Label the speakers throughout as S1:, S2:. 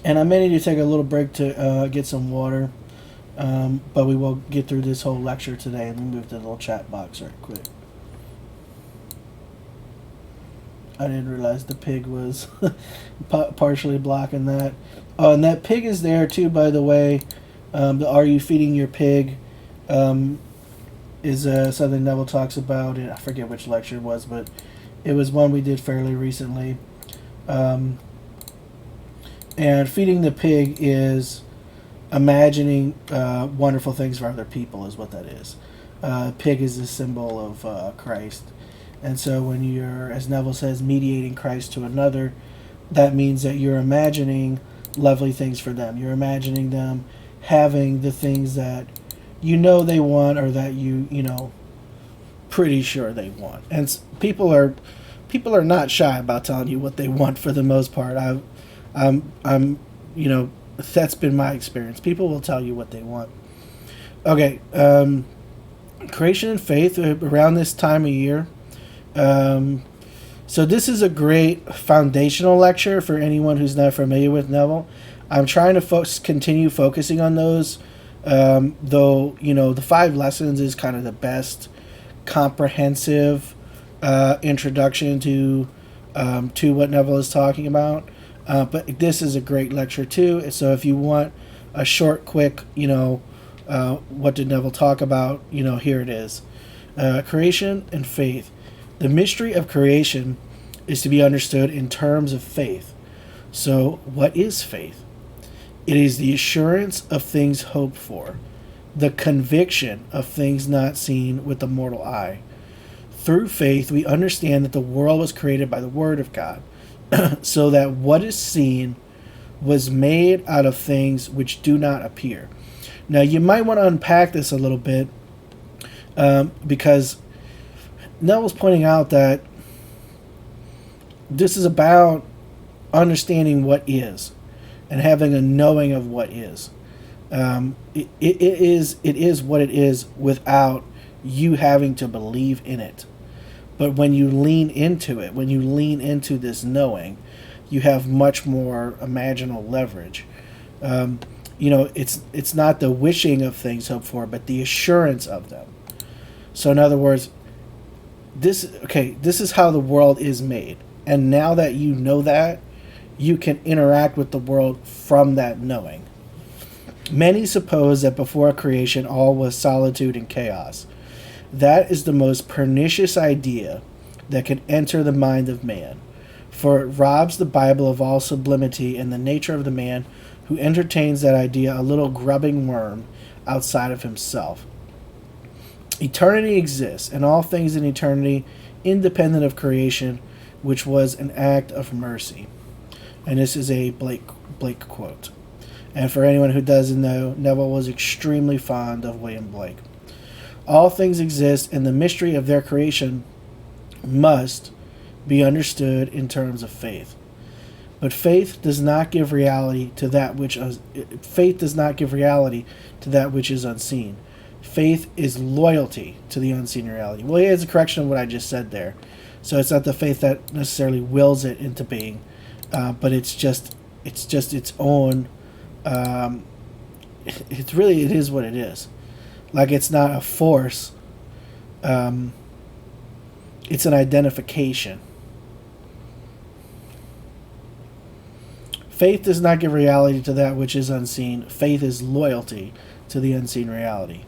S1: And I may need to take a little break to get some water. But we will get through this whole lecture today, and we move to the little chat box right quick. I didn't realize the pig was partially blocking that. Oh, and that pig is there too, by the way. The "Are you feeding your pig?" Is something Neville talks about. I forget which lecture it was, but it was one we did fairly recently. Um, and feeding the pig is imagining wonderful things for other people, is what that is. Pig is a symbol of Christ. And so when you're, as Neville says, mediating Christ to another, that means that you're imagining lovely things for them. You're imagining them having the things that you know they want, or that you know, pretty sure they want. And people are not shy about telling you what they want for the most part. I'm you know, that's been my experience. People will tell you what they want. Okay, creation and faith around this time of year. So this is a great foundational lecture for anyone who's not familiar with Neville. I'm trying to continue focusing on those, though, you know, the 5 lessons is kind of the best comprehensive introduction to what Neville is talking about. But this is a great lecture too. So if you want a short, quick, you know, what did Neville talk about? You know, here it is. Creation and faith. The mystery of creation is to be understood in terms of faith. So, what is faith? It is the assurance of things hoped for, the conviction of things not seen with the mortal eye. Through faith, we understand that the world was created by the Word of God, so that what is seen was made out of things which do not appear. Now, you might want to unpack this a little bit, because Neville's pointing out that this is about understanding what is and having a knowing of what is. It is what it is without you having to believe in it. But when you lean into it, when you lean into this knowing, you have much more imaginal leverage. You know, it's not the wishing of things hoped for, but the assurance of them. So in other words, this is how the world is made. And now that you know that, you can interact with the world from that knowing. Many suppose that before creation all was solitude and chaos. That is the most pernicious idea that can enter the mind of man, for it robs the Bible of all sublimity and the nature of the man who entertains that idea a little grubbing worm outside of himself. Eternity exists, and all things in eternity, independent of creation, which was an act of mercy. And this is a Blake quote. And for anyone who doesn't know, Neville was extremely fond of William Blake. All things exist, and the mystery of their creation must be understood in terms of faith. But faith does not give reality to that which is unseen. Faith is loyalty to the unseen reality. Well, here's a correction of what I just said there. So it's not the faith that necessarily wills it into being, but it's just its own. It is what it is. Like, it's not a force. It's an identification. Faith does not give reality to that which is unseen. Faith is loyalty to the unseen reality.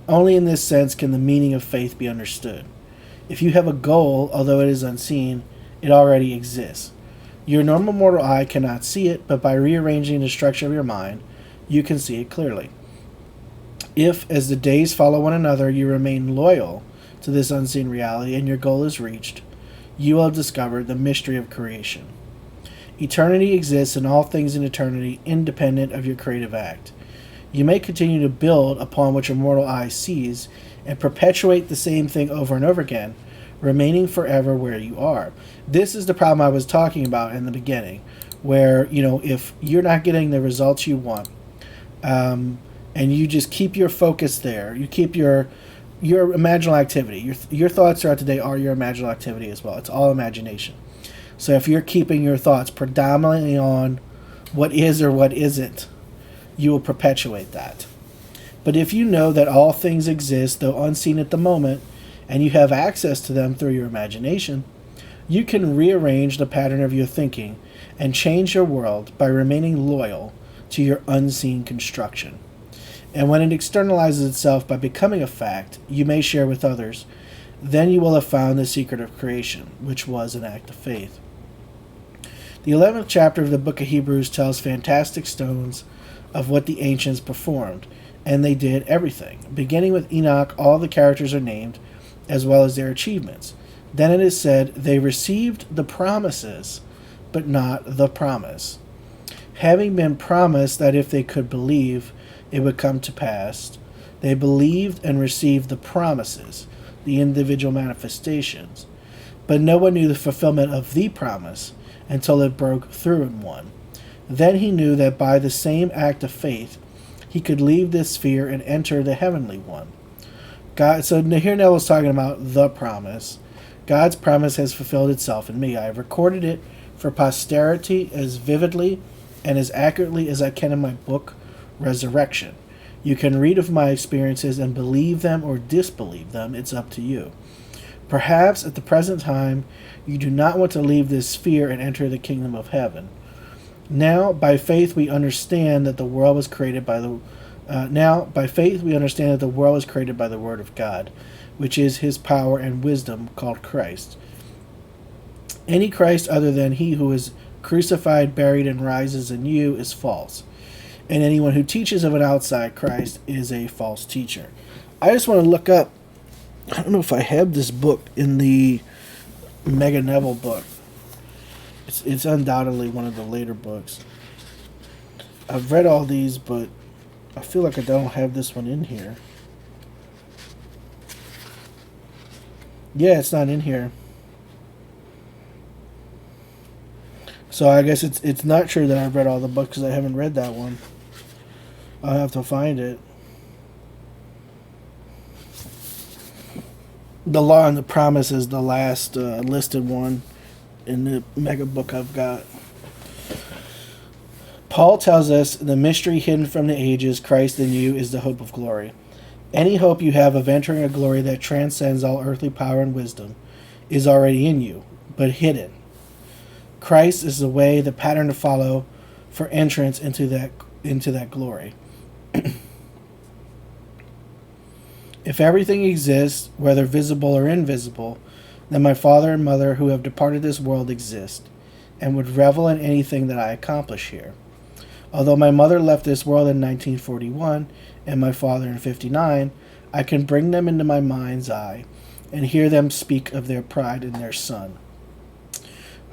S1: Only in this sense can the meaning of faith be understood. If you have a goal, although it is unseen, it already exists. Your normal mortal eye cannot see it, but by rearranging the structure of your mind, you can see it clearly. If, as the days follow one another, you remain loyal to this unseen reality and your goal is reached, you will have discovered the mystery of creation. Eternity exists in all things in eternity, independent of your creative act. You may continue to build upon what your mortal eye sees and perpetuate the same thing over and over again, remaining forever where you are. This is the problem I was talking about in the beginning, where, you know, if you're not getting the results you want, and you just keep your focus there, you keep your imaginal activity. Your thoughts throughout the day are your imaginal activity as well. It's all imagination. So if you're keeping your thoughts predominantly on what is or what isn't, you will perpetuate that. But if you know that all things exist, though unseen at the moment, and you have access to them through your imagination, you can rearrange the pattern of your thinking and change your world by remaining loyal to your unseen construction. And when it externalizes itself by becoming a fact you may share with others, then you will have found the secret of creation, which was an act of faith. The 11th chapter of the book of Hebrews tells fantastic stones of what the ancients performed, and they did everything. Beginning with Enoch, all the characters are named, as well as their achievements. Then it is said, they received the promises, but not the promise. Having been promised that if they could believe, it would come to pass, they believed and received the promises, the individual manifestations. But no one knew the fulfillment of the promise until it broke through in one. Then he knew that by the same act of faith, he could leave this sphere and enter the heavenly one. So here Neville's talking about the promise. God's promise has fulfilled itself in me. I have recorded it for posterity as vividly and as accurately as I can in my book, Resurrection. You can read of my experiences and believe them or disbelieve them. It's up to you. Perhaps at the present time, you do not want to leave this sphere and enter the kingdom of heaven. Now, by faith, we understand that the world was created by the word of God, which is his power and wisdom, called Christ. Any Christ other than he who is crucified, buried, and rises in you is false. And anyone who teaches of an outside Christ is a false teacher. I just want to look up, I don't know if I have this book in the Mega Neville book. It's undoubtedly one of the later books. I've read all these, but I feel like I don't have this one in here. Yeah, it's not in here. So I guess it's not true that I've read all the books because I haven't read that one. I'll have to find it. The Law and the Promise is the last listed one in the mega book I've got. Paul tells us the mystery hidden from the ages, Christ in you, is the hope of glory. Any hope you have of entering a glory that transcends all earthly power and wisdom is already in you, but hidden. Christ is the way, the pattern to follow for entrance into that glory. If everything exists, whether visible or invisible, then my father and mother who have departed this world exist, and would revel in anything that I accomplish here. Although my mother left this world in 1941, and my father in 59, I can bring them into my mind's eye, and hear them speak of their pride in their son.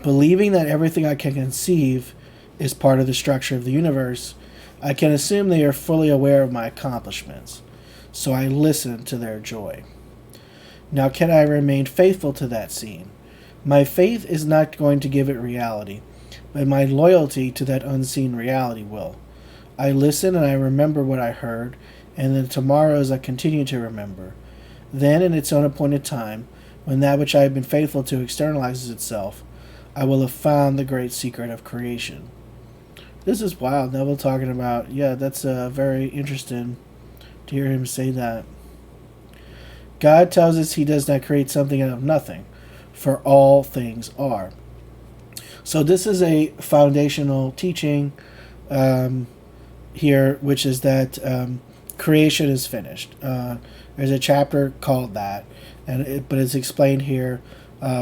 S1: Believing that everything I can conceive is part of the structure of the universe, I can assume they are fully aware of my accomplishments, so I listen to their joy. Now can I remain faithful to that scene? My faith is not going to give it reality, but my loyalty to that unseen reality will. I listen and I remember what I heard, and then tomorrows I continue to remember. Then, in its own appointed time, when that which I have been faithful to externalizes itself, I will have found the great secret of creation. This is wild. Neville talking about, that's very interesting to hear him say that. God tells us he does not create something out of nothing, for all things are. So this is a foundational teaching here, which is that creation is finished. There's a chapter called that, but it's explained here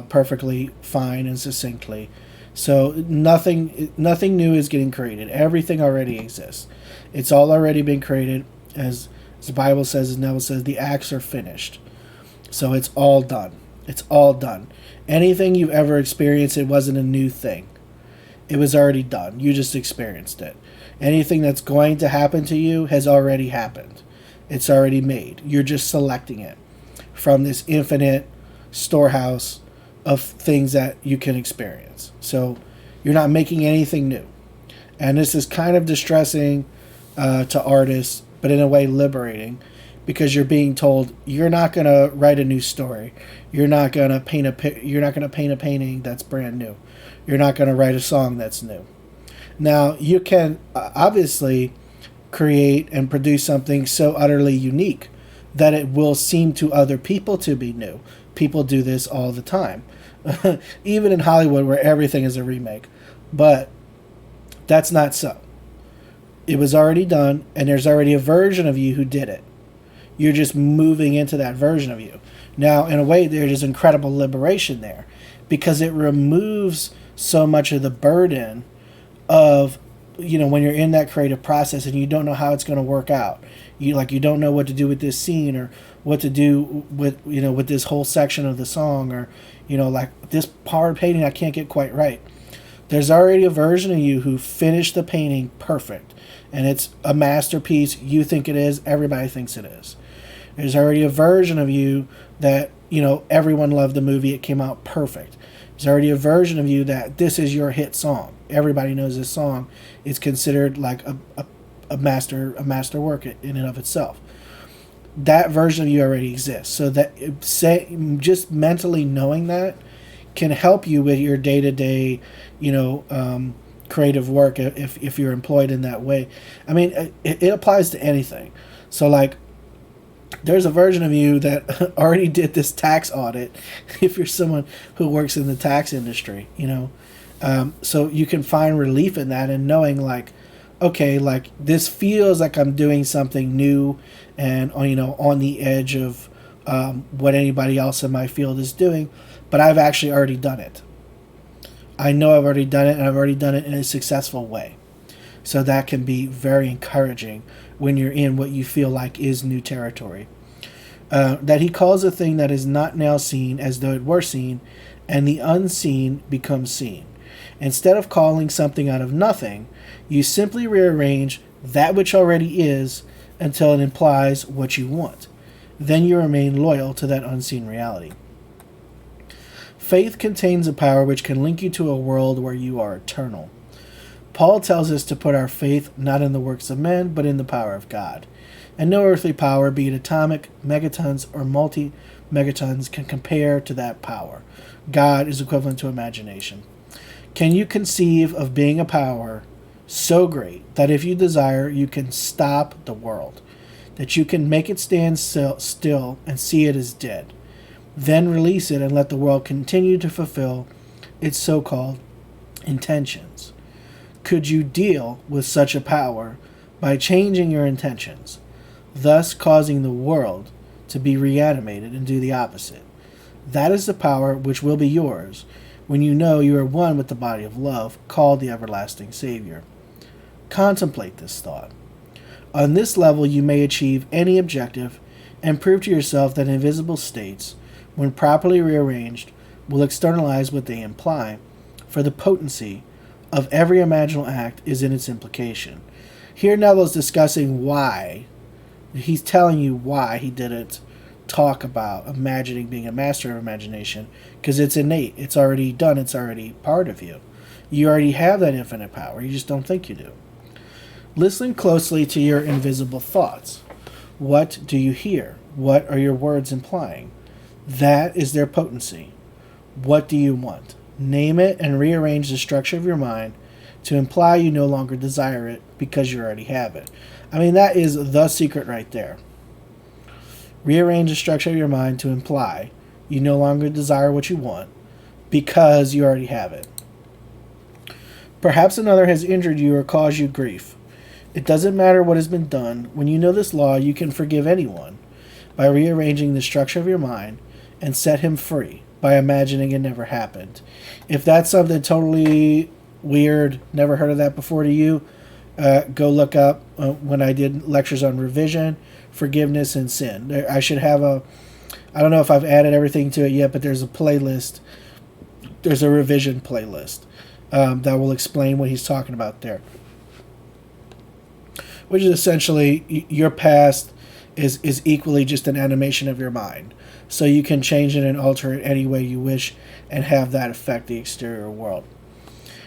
S1: perfectly fine and succinctly. So nothing new is getting created. Everything already exists. It's all already been created. As the Bible says, as Neville says, the acts are finished. So it's all done. It's all done. Anything you've ever experienced, it wasn't a new thing. It was already done. You just experienced it. Anything that's going to happen to you has already happened. It's already made. You're just selecting it from this infinite storehouse of things that you can experience. So you're not making anything new. And this is kind of distressing to artists, but in a way liberating, because you're being told you're not going to write a new story. You're not going to paint a painting that's brand new. You're not going to write a song that's new. Now, you can obviously create and produce something so utterly unique that it will seem to other people to be new. People do this all the time, even in Hollywood where everything is a remake. But that's not so. It was already done, and there's already a version of you who did it. You're just moving into that version of you. Now, in a way, there's incredible liberation there because it removes so much of the burden of, when you're in that creative process and you don't know how it's going to work out. You don't know what to do with this scene or what to do with, with this whole section of the song, or, like this part of painting I can't get quite right. There's already a version of you who finished the painting perfect, and it's a masterpiece. You think it is. Everybody thinks it is. There's already a version of you that, everyone loved the movie. It came out perfect. There's already a version of you that this is your hit song. Everybody knows this song. It's considered like a master work in and of itself. That version of you already exists. So that just mentally knowing that can help you with your day-to-day, creative work if you're employed in that way. I mean, it applies to anything. So like, there's a version of you that already did this tax audit if you're someone who works in the tax industry, so you can find relief in that and knowing like, okay, like this feels like I'm doing something new and, on the edge of what anybody else in my field is doing, but I've actually already done it. I know I've already done it, and I've already done it in a successful way. So that can be very encouraging when you're in what you feel like is new territory. That he calls a thing that is not now seen as though it were seen, and the unseen becomes seen. Instead of calling something out of nothing, you simply rearrange that which already is until it implies what you want. Then you remain loyal to that unseen reality. Faith contains a power which can link you to a world where you are eternal. Paul tells us to put our faith not in the works of men, but in the power of God. And no earthly power, be it atomic, megatons, or multi-megatons, can compare to that power. God is equivalent to imagination. Can you conceive of being a power so great that if you desire, you can stop the world, that you can make it stand still and see it as dead, then release it and let the world continue to fulfill its so-called intentions? Could you deal with such a power by changing your intentions, thus causing the world to be reanimated and do the opposite? That is the power which will be yours when you know you are one with the body of love, called the everlasting Savior. Contemplate this thought. On this level you may achieve any objective and prove to yourself that invisible states, when properly rearranged, will externalize what they imply, for the potency of every imaginal act is in its implication. Here Neville is discussing why. He's telling you why he didn't talk about imagining being a master of imagination, because it's innate. It's already done. It's already part of you. You already have that infinite power. You just don't think you do. Listen closely to your invisible thoughts. What do you hear? What are your words implying? That is their potency. What do you want? Name it and rearrange the structure of your mind to imply you no longer desire it because you already have it. I mean, that is the secret right there. Rearrange the structure of your mind to imply you no longer desire what you want because you already have it. Perhaps another has injured you or caused you grief. It doesn't matter what has been done. When you know this law, you can forgive anyone by rearranging the structure of your mind and set him free by imagining it never happened. If that's something totally weird, never heard of that before to you, go look up when I did lectures on revision, forgiveness, and sin. I should have I don't know if I've added everything to it yet, but there's a playlist. There's a revision playlist that will explain what he's talking about there. Which is essentially your past is equally just an animation of your mind. So you can change it and alter it any way you wish and have that affect the exterior world.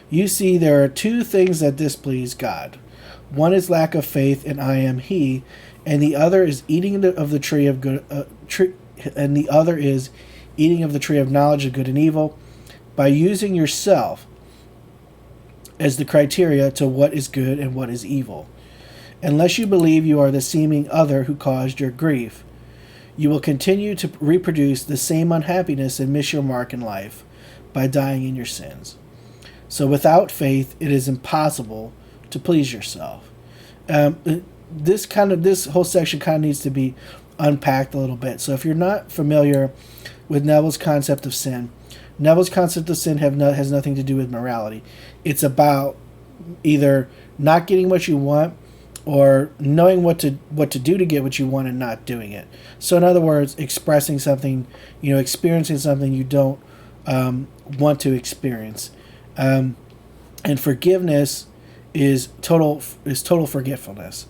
S1: You see, there are two things that displease God. One is lack of faith in I am He, and the other is eating of the tree of good, and the other is eating of the tree of knowledge of good and evil, by using yourself as the criteria to what is good and what is evil. Unless you believe you are the seeming other who caused your grief, you will continue to reproduce the same unhappiness and miss your mark in life by dying in your sins. So without faith, it is impossible to please yourself. This whole section kind of needs to be unpacked a little bit. So if you're not familiar with Neville's concept of sin, Neville's concept of sin has nothing to do with morality. It's about either not getting what you want or knowing what to do to get what you want and not doing it. So in other words, expressing something, experiencing something you don't want to experience. And forgiveness is total forgetfulness.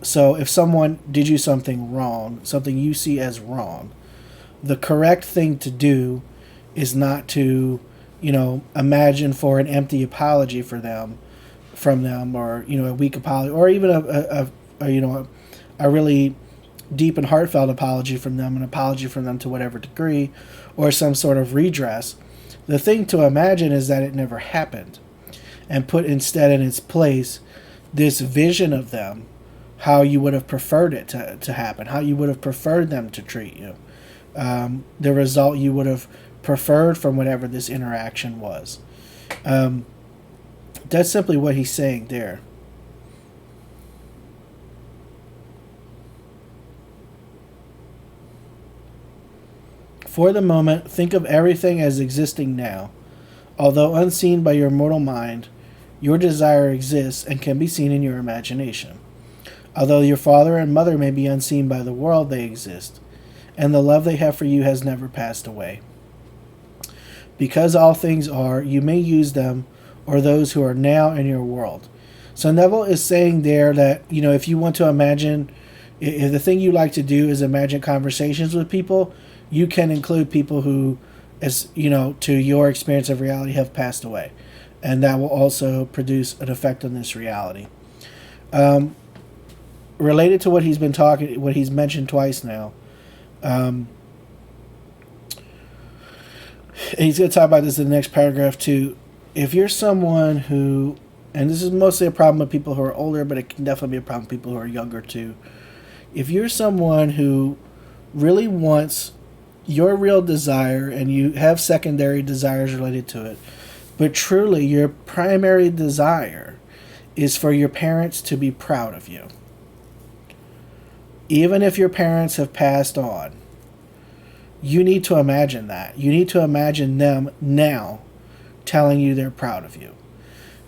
S1: So if someone did you something wrong, something you see as wrong, the correct thing to do is not to, imagine for an empty apology from them, or a weak apology, or even a really deep and heartfelt apology from them, an apology from them to whatever degree, or some sort of redress. The thing to imagine is that it never happened, and put instead in its place this vision of them, how you would have preferred it to happen, how you would have preferred them to treat you, the result you would have preferred from whatever this interaction was. That's simply what he's saying there. For the moment, think of everything as existing now. Although unseen by your mortal mind, your desire exists and can be seen in your imagination. Although your father and mother may be unseen by the world, they exist, and the love they have for you has never passed away. Because all things are, you may use them or those who are now in your world. So Neville is saying there that, if you want to imagine, if the thing you like to do is imagine conversations with people, you can include people who, to your experience of reality, have passed away. And that will also produce an effect on this reality. Related to what he's mentioned twice now, and he's going to talk about this in the next paragraph too. If you're someone who, and this is mostly a problem with people who are older, but it can definitely be a problem with people who are younger too. If you're someone who really wants your real desire, and you have secondary desires related to it, but truly your primary desire is for your parents to be proud of you. Even if your parents have passed on, you need to imagine that. You need to imagine them now telling you they're proud of you.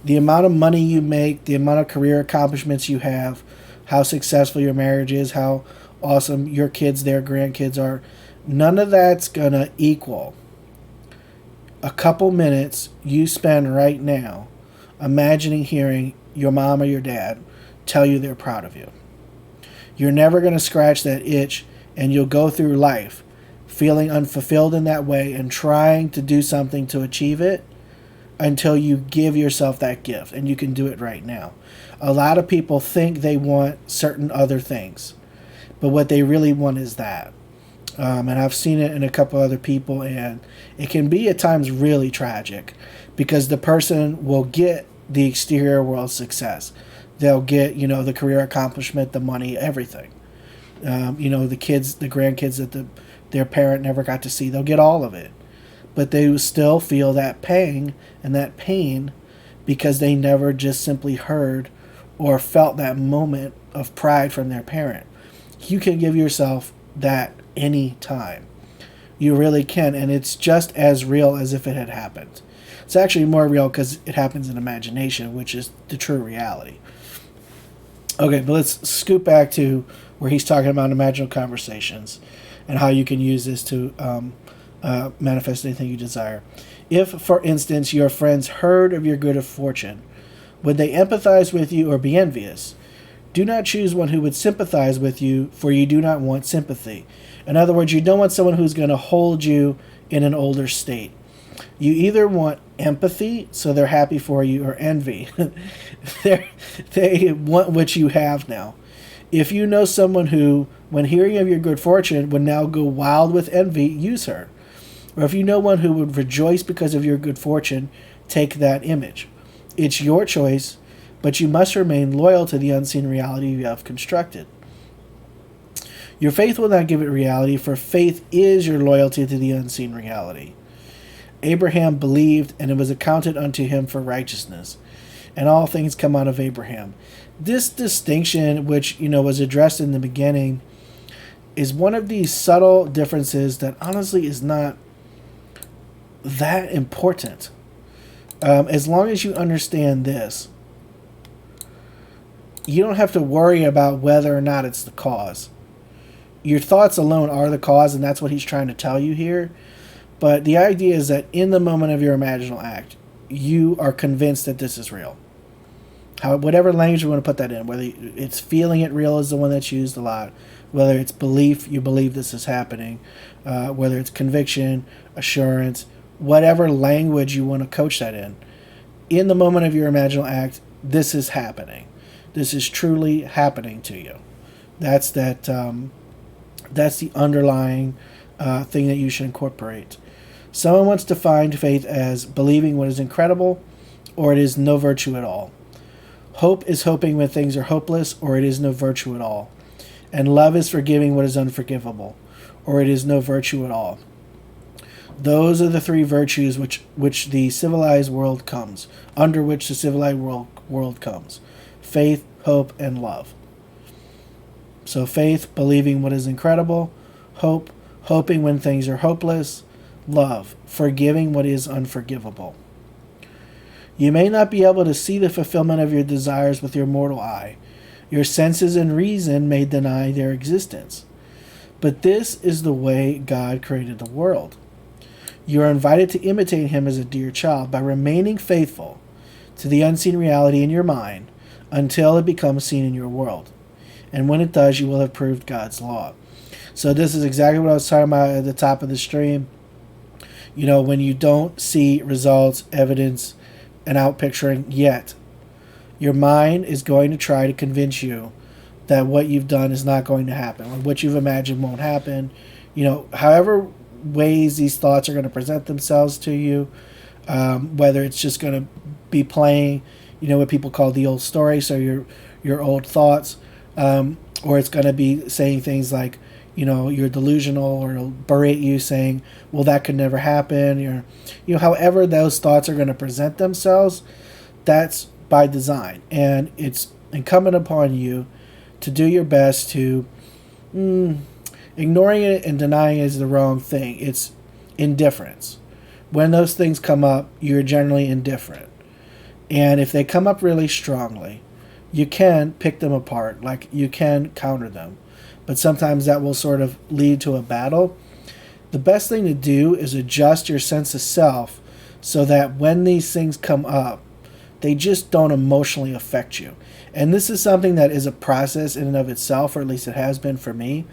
S1: The amount of money you make, the amount of career accomplishments you have, how successful your marriage is, how awesome your kids, their grandkids are, none of that's going to equal a couple minutes you spend right now imagining hearing your mom or your dad tell you they're proud of you. You're never going to scratch that itch, and you'll go through life feeling unfulfilled in that way and trying to do something to achieve it until you give yourself that gift, and you can do it right now. A lot of people think they want certain other things, but what they really want is that. And I've seen it in a couple other people, and it can be at times really tragic because the person will get the exterior world success. They'll get, the career accomplishment, the money, everything. The kids, the grandkids that their parent never got to see, they'll get all of it. But they still feel that pang and that pain because they never just simply heard or felt that moment of pride from their parent. You can give yourself that any time. You really can, and it's just as real as if it had happened. It's actually more real because it happens in imagination, which is the true reality. Okay, but let's scoot back to where he's talking about imaginal conversations and how you can use this to manifest anything you desire. If, for instance, your friends heard of your good fortune, would they empathize with you or be envious? Do not choose one who would sympathize with you, for you do not want sympathy. In other words, you don't want someone who's going to hold you in an older state. You either want empathy, so they're happy for you, or envy. They want what you have now. If you know someone who, when hearing of your good fortune, would now go wild with envy, use her. Or if you know one who would rejoice because of your good fortune, take that image. It's your choice, but you must remain loyal to the unseen reality you have constructed. Your faith will not give it reality, for faith is your loyalty to the unseen reality. Abraham believed, and it was accounted unto him for righteousness. And all things come out of Abraham. This distinction, which was addressed in the beginning, is one of these subtle differences that honestly is not that important. As long as you understand this, you don't have to worry about whether or not it's the cause. Your thoughts alone are the cause, and that's what he's trying to tell you here. But the idea is that in the moment of your imaginal act, you are convinced that this is real. Whatever language you want to put that in, whether it's feeling it real is the one that's used a lot, whether it's belief, you believe this is happening, whether it's conviction, assurance, whatever language you want to coach that in the moment of your imaginal act, this is happening. This is truly happening to you. That's the underlying thing that you should incorporate. Someone once defined faith as believing what is incredible, or it is no virtue at all. Hope is hoping when things are hopeless, or it is no virtue at all. And love is forgiving what is unforgivable, or it is no virtue at all. Those are the three virtues which the civilized world comes, under which the civilized world comes. Faith, hope, and love. So faith, believing what is incredible. Hope, hoping when things are hopeless. Love, forgiving what is unforgivable. You may not be able to see the fulfillment of your desires with your mortal eye. Your senses and reason may deny their existence. But this is the way God created the world. You are invited to imitate him as a dear child by remaining faithful to the unseen reality in your mind until it becomes seen in your world. And when it does, you will have proved God's law. So this is exactly what I was talking about at the top of the stream. When you don't see results, evidence, and outpicturing yet, your mind is going to try to convince you that what you've done is not going to happen, or what you've imagined won't happen. However ways these thoughts are going to present themselves to you, whether it's just going to be playing, what people call the old story, so your old thoughts, or it's going to be saying things like, you're delusional, or it'll berate you saying, well, that could never happen, or, however those thoughts are going to present themselves, that's by design. And it's incumbent upon you to do your best to, ignoring it and denying it is the wrong thing. It's indifference. When those things come up, you're generally indifferent. And if they come up really strongly, you can pick them apart, like you can counter them. But sometimes that will sort of lead to a battle. The best thing to do is adjust your sense of self so that when these things come up, they just don't emotionally affect you. And this is something that is a process in and of itself, or at least it has been for me,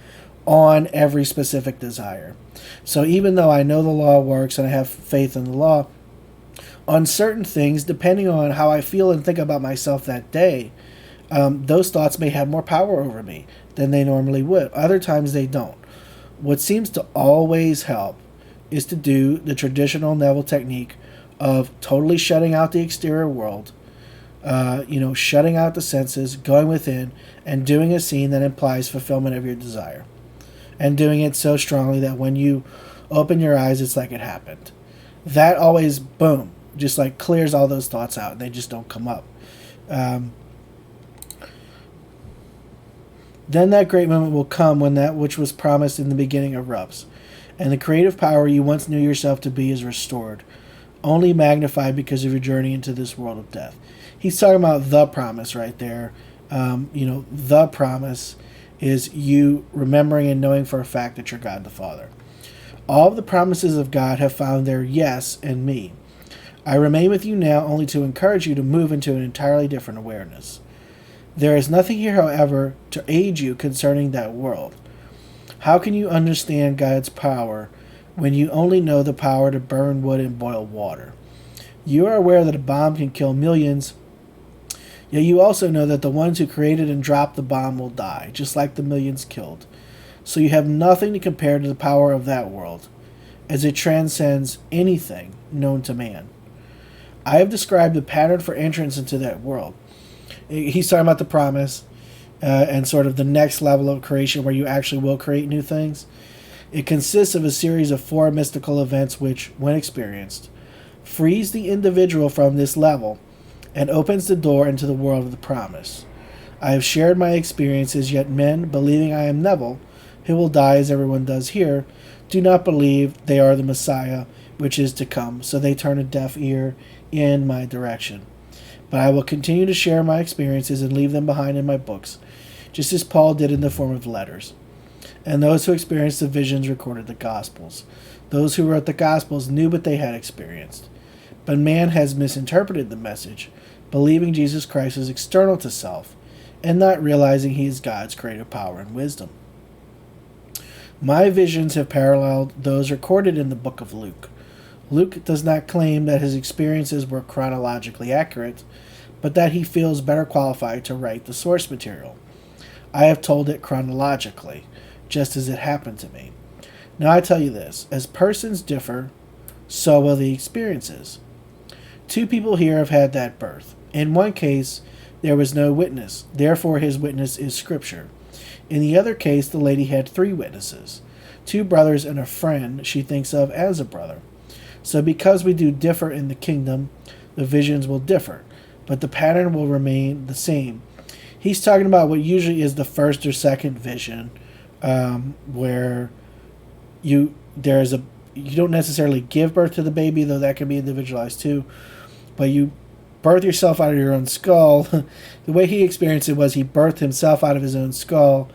S1: on every specific desire. So even though I know the law works and I have faith in the law, on certain things, depending on how I feel and think about myself that day, those thoughts may have more power over me than they normally would. Other times they don't. What seems to always help is to do the traditional Neville technique of totally shutting out the exterior world, shutting out the senses, going within, and doing a scene that implies fulfillment of your desire. And doing it so strongly that when you open your eyes, it's like it happened. That always, boom, just like clears all those thoughts out. They just don't come up. Then that great moment will come when that which was promised in the beginning erupts, and the creative power you once knew yourself to be is restored, only magnified because of your journey into this world of death. He's talking about the promise right there. The promise is you remembering and knowing for a fact that you're God the Father. All of the promises of God have found their yes in me. I remain with you now only to encourage you to move into an entirely different awareness. There is nothing here, however, to aid you concerning that world. How can you understand God's power when you only know the power to burn wood and boil water? You are aware that a bomb can kill millions, yet you also know that the ones who created and dropped the bomb will die, just like the millions killed. So you have nothing to compare to the power of that world, as it transcends anything known to man. I have described the pattern for entrance into that world. He's talking about the promise and sort of the next level of creation where you actually will create new things. It consists of a series of 4 mystical events which, when experienced, frees the individual from this level and opens the door into the world of the promise. I have shared my experiences, yet men, believing I am Neville, who will die as everyone does here, do not believe they are the Messiah which is to come, so they turn a deaf ear in my direction. But I will continue to share my experiences and leave them behind in my books, just as Paul did in the form of letters. And those who experienced the visions recorded the Gospels. Those who wrote the Gospels knew what they had experienced. But man has misinterpreted the message, believing Jesus Christ is external to self, and not realizing he is God's creative power and wisdom. My visions have paralleled those recorded in the book of Luke. Luke does not claim that his experiences were chronologically accurate, but that he feels better qualified to write the source material. I have told it chronologically, just as it happened to me. Now I tell you this, as persons differ, so will the experiences. 2 people here have had that birth. In one case, there was no witness, therefore his witness is Scripture. In the other case, the lady had 3 witnesses, 2 brothers and a friend she thinks of as a brother. So because we do differ in the kingdom, the visions will differ, but the pattern will remain the same. He's talking about what usually is the first or second vision, where you don't necessarily give birth to the baby, though that can be individualized too, but you birth yourself out of your own skull. The way he experienced it was he birthed himself out of his own skull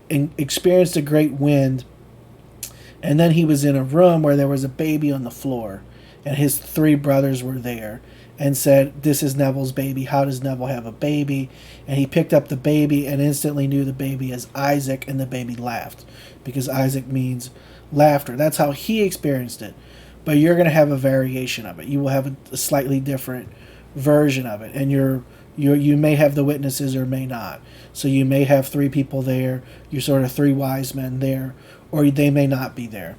S1: and experienced a great wind, and then he was in a room where there was a baby on the floor, and his 3 brothers were there, and said, "This is Neville's baby. How does Neville have a baby?" And he picked up the baby and instantly knew the baby as Isaac, and the baby laughed, because Isaac means laughter. That's how he experienced it. But you're going to have a variation of it. You will have a slightly different version of it, and you may have the witnesses or may not. So you may have 3 people there. You're sort of 3 wise men there, or they may not be there.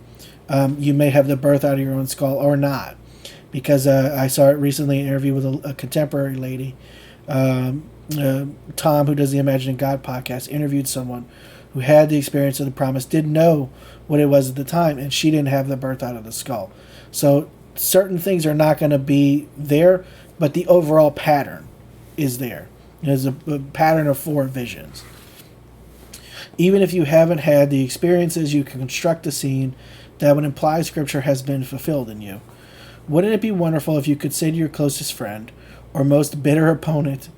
S1: You may have the birth out of your own skull or not, because I saw it recently in an interview with a contemporary lady. Tom, who does the Imagining God podcast, interviewed someone who had the experience of the promise, didn't know what it was at the time, and she didn't have the birth out of the skull. So certain things are not going to be there, but the overall pattern is there. There's a pattern of 4 visions. Even if you haven't had the experiences, you can construct a scene that would imply Scripture has been fulfilled in you. Wouldn't it be wonderful if you could say to your closest friend, or most bitter opponent,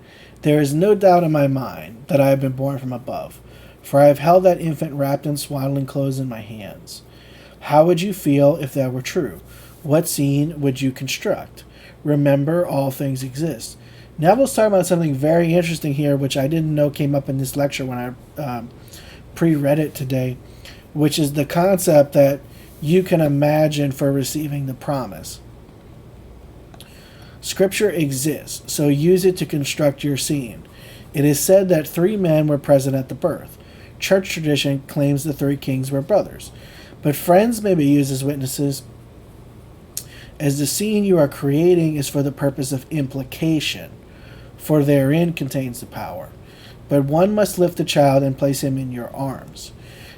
S1: "There is no doubt in my mind that I have been born from above, for I have held that infant wrapped in swaddling clothes in my hands"? How would you feel if that were true? What scene would you construct? Remember, all things exist. Neville's talking about something very interesting here, which I didn't know came up in this lecture when I pre-read it today, which is the concept that you can imagine for receiving the promise. Scripture exists, so use it to construct your scene. It is said that 3 men were present at the birth. Church tradition claims the 3 kings were brothers, but friends may be used as witnesses, as the scene you are creating is for the purpose of implication, for therein contains the power. But one must lift the child and place him in your arms.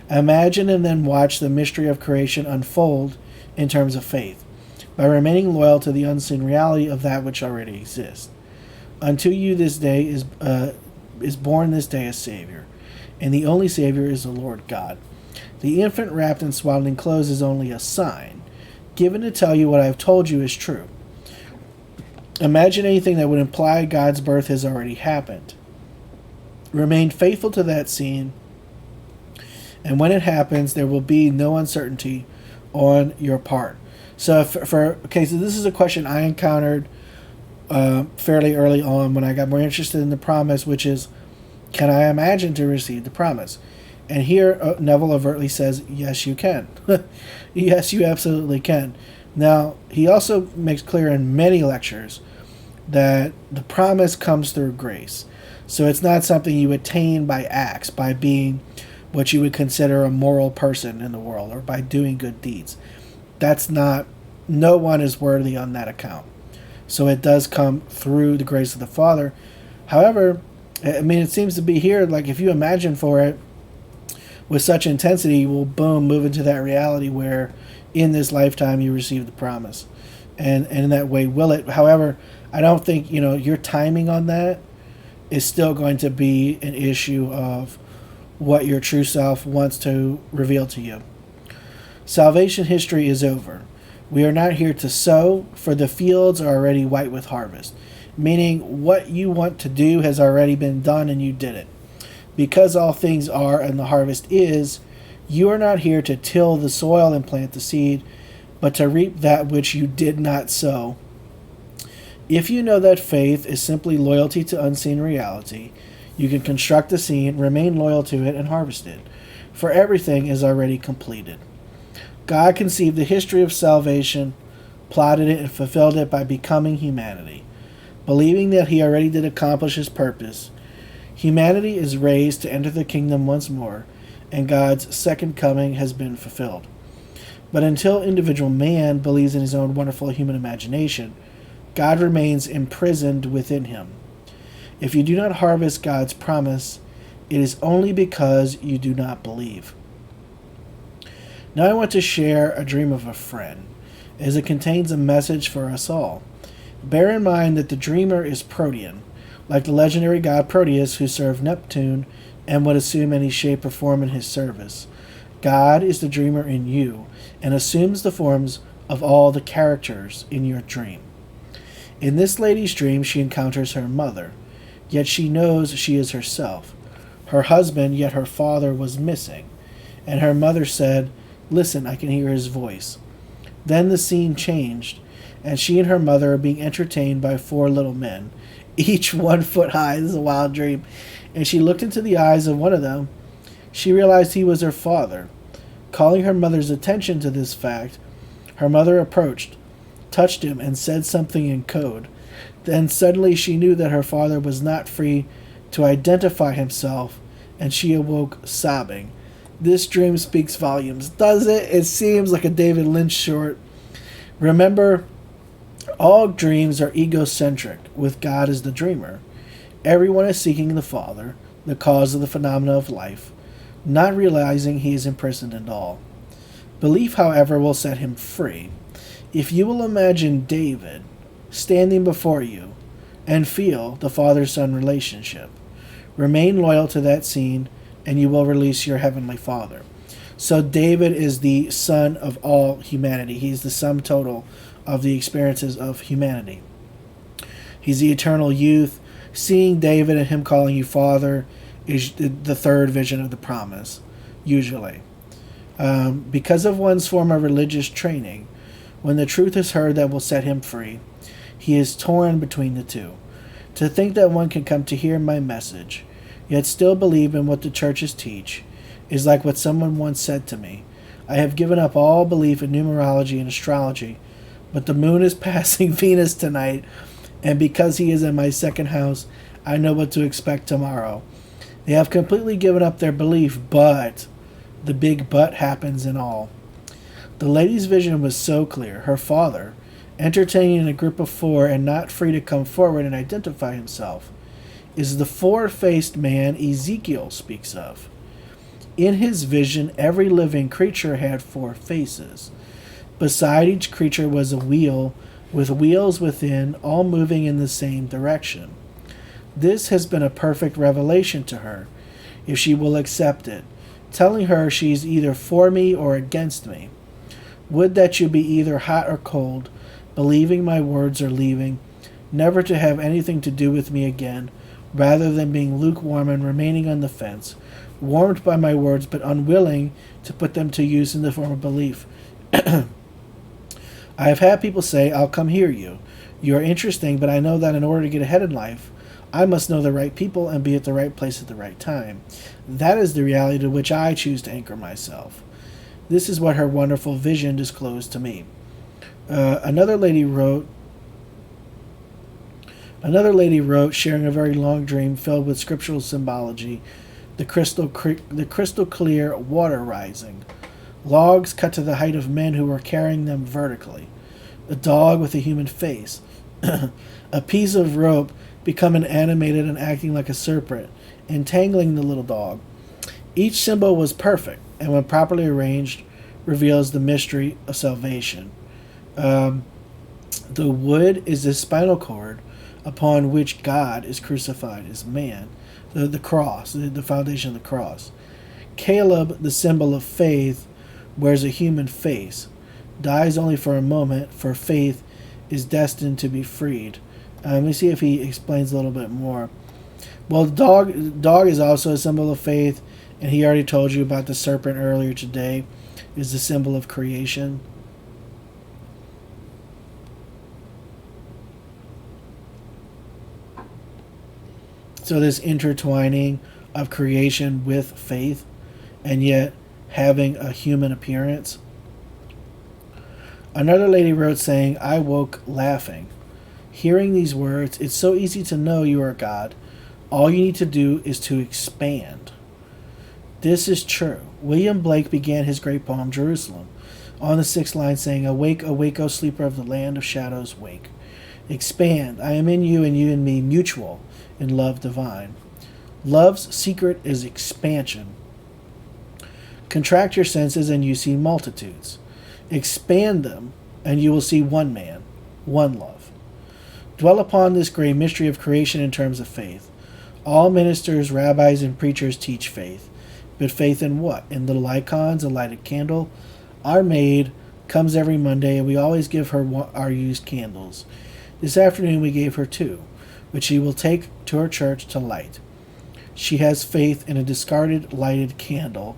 S1: Imagine and then watch the mystery of creation unfold in terms of faith, by remaining loyal to the unseen reality of that which already exists. Unto you this day is born this day a Savior, and the only Savior is the Lord God. The infant wrapped in swaddling clothes is only a sign, given to tell you what I have told you is true. Imagine anything that would imply God's birth has already happened. Remain faithful to that scene, and when it happens, there will be no uncertainty on your part. So, so this is a question I encountered fairly early on when I got more interested in the promise, which is, can I imagine to receive the promise? And here Neville overtly says, yes, you can. Yes, you absolutely can. Now, he also makes clear in many lectures that the promise comes through grace. So it's not something you attain by acts, by being what you would consider a moral person in the world, or by doing good deeds. That's not, no one is worthy on that account. So it does come through the grace of the Father. However, I mean, it seems to be here, like if you imagine for it with such intensity, you will, boom, move into that reality where in this lifetime you receive the promise. And in that way will it. However, I don't think, your timing on that is still going to be an issue of what your true self wants to reveal to you. Salvation history is over. We are not here to sow, for the fields are already white with harvest. Meaning, what you want to do has already been done and you did it. Because all things are and the harvest is, you are not here to till the soil and plant the seed, but to reap that which you did not sow. If you know that faith is simply loyalty to unseen reality, you can construct the seed, remain loyal to it, and harvest it, for everything is already completed. God conceived the history of salvation, plotted it, and fulfilled it by becoming humanity. Believing that he already did accomplish his purpose, humanity is raised to enter the kingdom once more, and God's second coming has been fulfilled. But until individual man believes in his own wonderful human imagination, God remains imprisoned within him. If you do not harvest God's promise, it is only because you do not believe. Now I want to share a dream of a friend, as it contains a message for us all. Bear in mind that the dreamer is Protean, like the legendary god Proteus who served Neptune and would assume any shape or form in his service. God is the dreamer in you, and assumes the forms of all the characters in your dream. In this lady's dream she encounters her mother, yet she knows she is herself. Her husband, yet her father, was missing, and her mother said, "Listen, I can hear his voice." Then the scene changed, and she and her mother are being entertained by 4 little men, each 1 foot high. This is a wild dream. And she looked into the eyes of one of them. She realized he was her father. Calling her mother's attention to this fact, her mother approached, touched him, and said something in code. Then suddenly she knew that her father was not free to identify himself, and she awoke sobbing. This dream speaks volumes, does it? It seems like a David Lynch short. Remember, all dreams are egocentric, with God as the dreamer. Everyone is seeking the Father, the cause of the phenomena of life, not realizing he is imprisoned in all. Belief, however, will set him free. If you will imagine David standing before you and feel the father-son relationship, remain loyal to that scene, and you will release your heavenly Father. So David is the son of all humanity. He's the sum total of the experiences of humanity. He's the eternal youth. Seeing David and him calling you Father is the third vision of the promise, usually. Because of one's former religious training, when the truth is heard that will set him free, he is torn between the two. To think that one can come to hear my message, yet still believe in what the churches teach, is like what someone once said to me. I have given up all belief in numerology and astrology, but the moon is passing Venus tonight, and because he is in my second house, I know what to expect tomorrow. They have completely given up their belief, but the big but happens in all. The lady's vision was so clear. Her father, entertaining a group of 4 and not free to come forward and identify himself, is the 4-faced man Ezekiel speaks of. In his vision, every living creature had 4 faces. Beside each creature was a wheel, with wheels within, all moving in the same direction. This has been a perfect revelation to her, if she will accept it, telling her she is either for me or against me. Would that you be either hot or cold, believing my words or leaving, never to have anything to do with me again, rather than being lukewarm and remaining on the fence, warmed by my words but unwilling to put them to use in the form of belief. I have had people say, I'll come hear you. You are interesting, but I know that in order to get ahead in life, I must know the right people and be at the right place at the right time. That is the reality to which I choose to anchor myself. This is what her wonderful vision disclosed to me. Another lady wrote, sharing a very long dream filled with scriptural symbology, the crystal clear water rising, logs cut to the height of men who were carrying them vertically, a dog with a human face, A piece of rope becoming animated and acting like a serpent, entangling the little dog. Each symbol was perfect, and when properly arranged, reveals the mystery of salvation. Um, the wood is the spinal cord upon which God is crucified as man, the cross, the foundation of the cross. Caleb, the symbol of faith, wears a human face, dies only for a moment, for faith is destined to be freed. Let me see if he explains a little bit more. Well, the dog is also a symbol of faith, and he already told you about the serpent earlier today, is the symbol of creation. So this intertwining of creation with faith, and yet having a human appearance. Another lady wrote saying, I woke laughing. Hearing these words, it's so easy to know you are God. All you need to do is to expand. This is true. William Blake began his great poem, Jerusalem, on the sixth line saying, Awake, awake, O sleeper of the land of shadows, wake. Expand. I am in you and you in me, mutual in love divine. Love's secret is expansion. Contract your senses and you see multitudes. Expand them and you will see one man, one love. Dwell upon this great mystery of creation in terms of faith. All ministers, rabbis, and preachers teach faith. But faith in what? In little icons, a lighted candle. Our maid comes every Monday and we always give her our used candles. This afternoon we gave her 2, which she will take to her church to light. She has faith in a discarded lighted candle.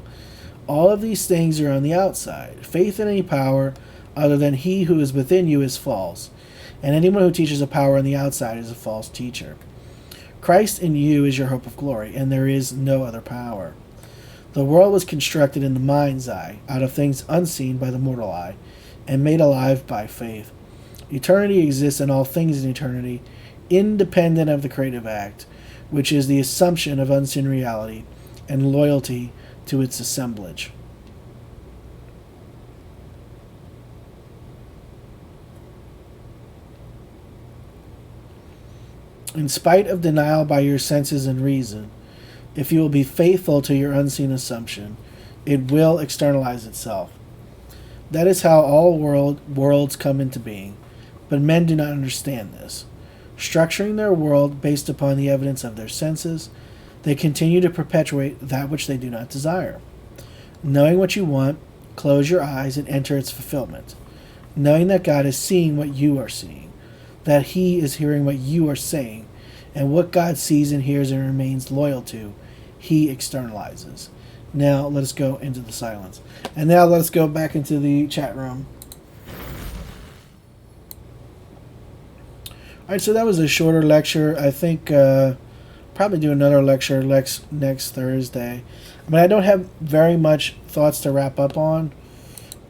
S1: All of these things are on the outside. Faith in any power other than he who is within you is false, and anyone who teaches a power on the outside is a false teacher. Christ in you is your hope of glory, and there is no other power. The world was constructed in the mind's eye, out of things unseen by the mortal eye, and made alive by faith. Eternity exists in all things in eternity, independent of the creative act, which is the assumption of unseen reality and loyalty to its assemblage. In spite of denial by your senses and reason, if you will be faithful to your unseen assumption, it will externalize itself. That is how all worlds come into being, but men do not understand this. Structuring their world based upon the evidence of their senses, they continue to perpetuate that which they do not desire. Knowing what you want, close your eyes and enter its fulfillment. Knowing that God is seeing what you are seeing, that He is hearing what you are saying, and what God sees and hears and remains loyal to, He externalizes. Now let us go into the silence. And now let us go back into the chat room. Alright, so that was a shorter lecture. I think probably do another lecture next Thursday. I mean, I don't have very much thoughts to wrap up on.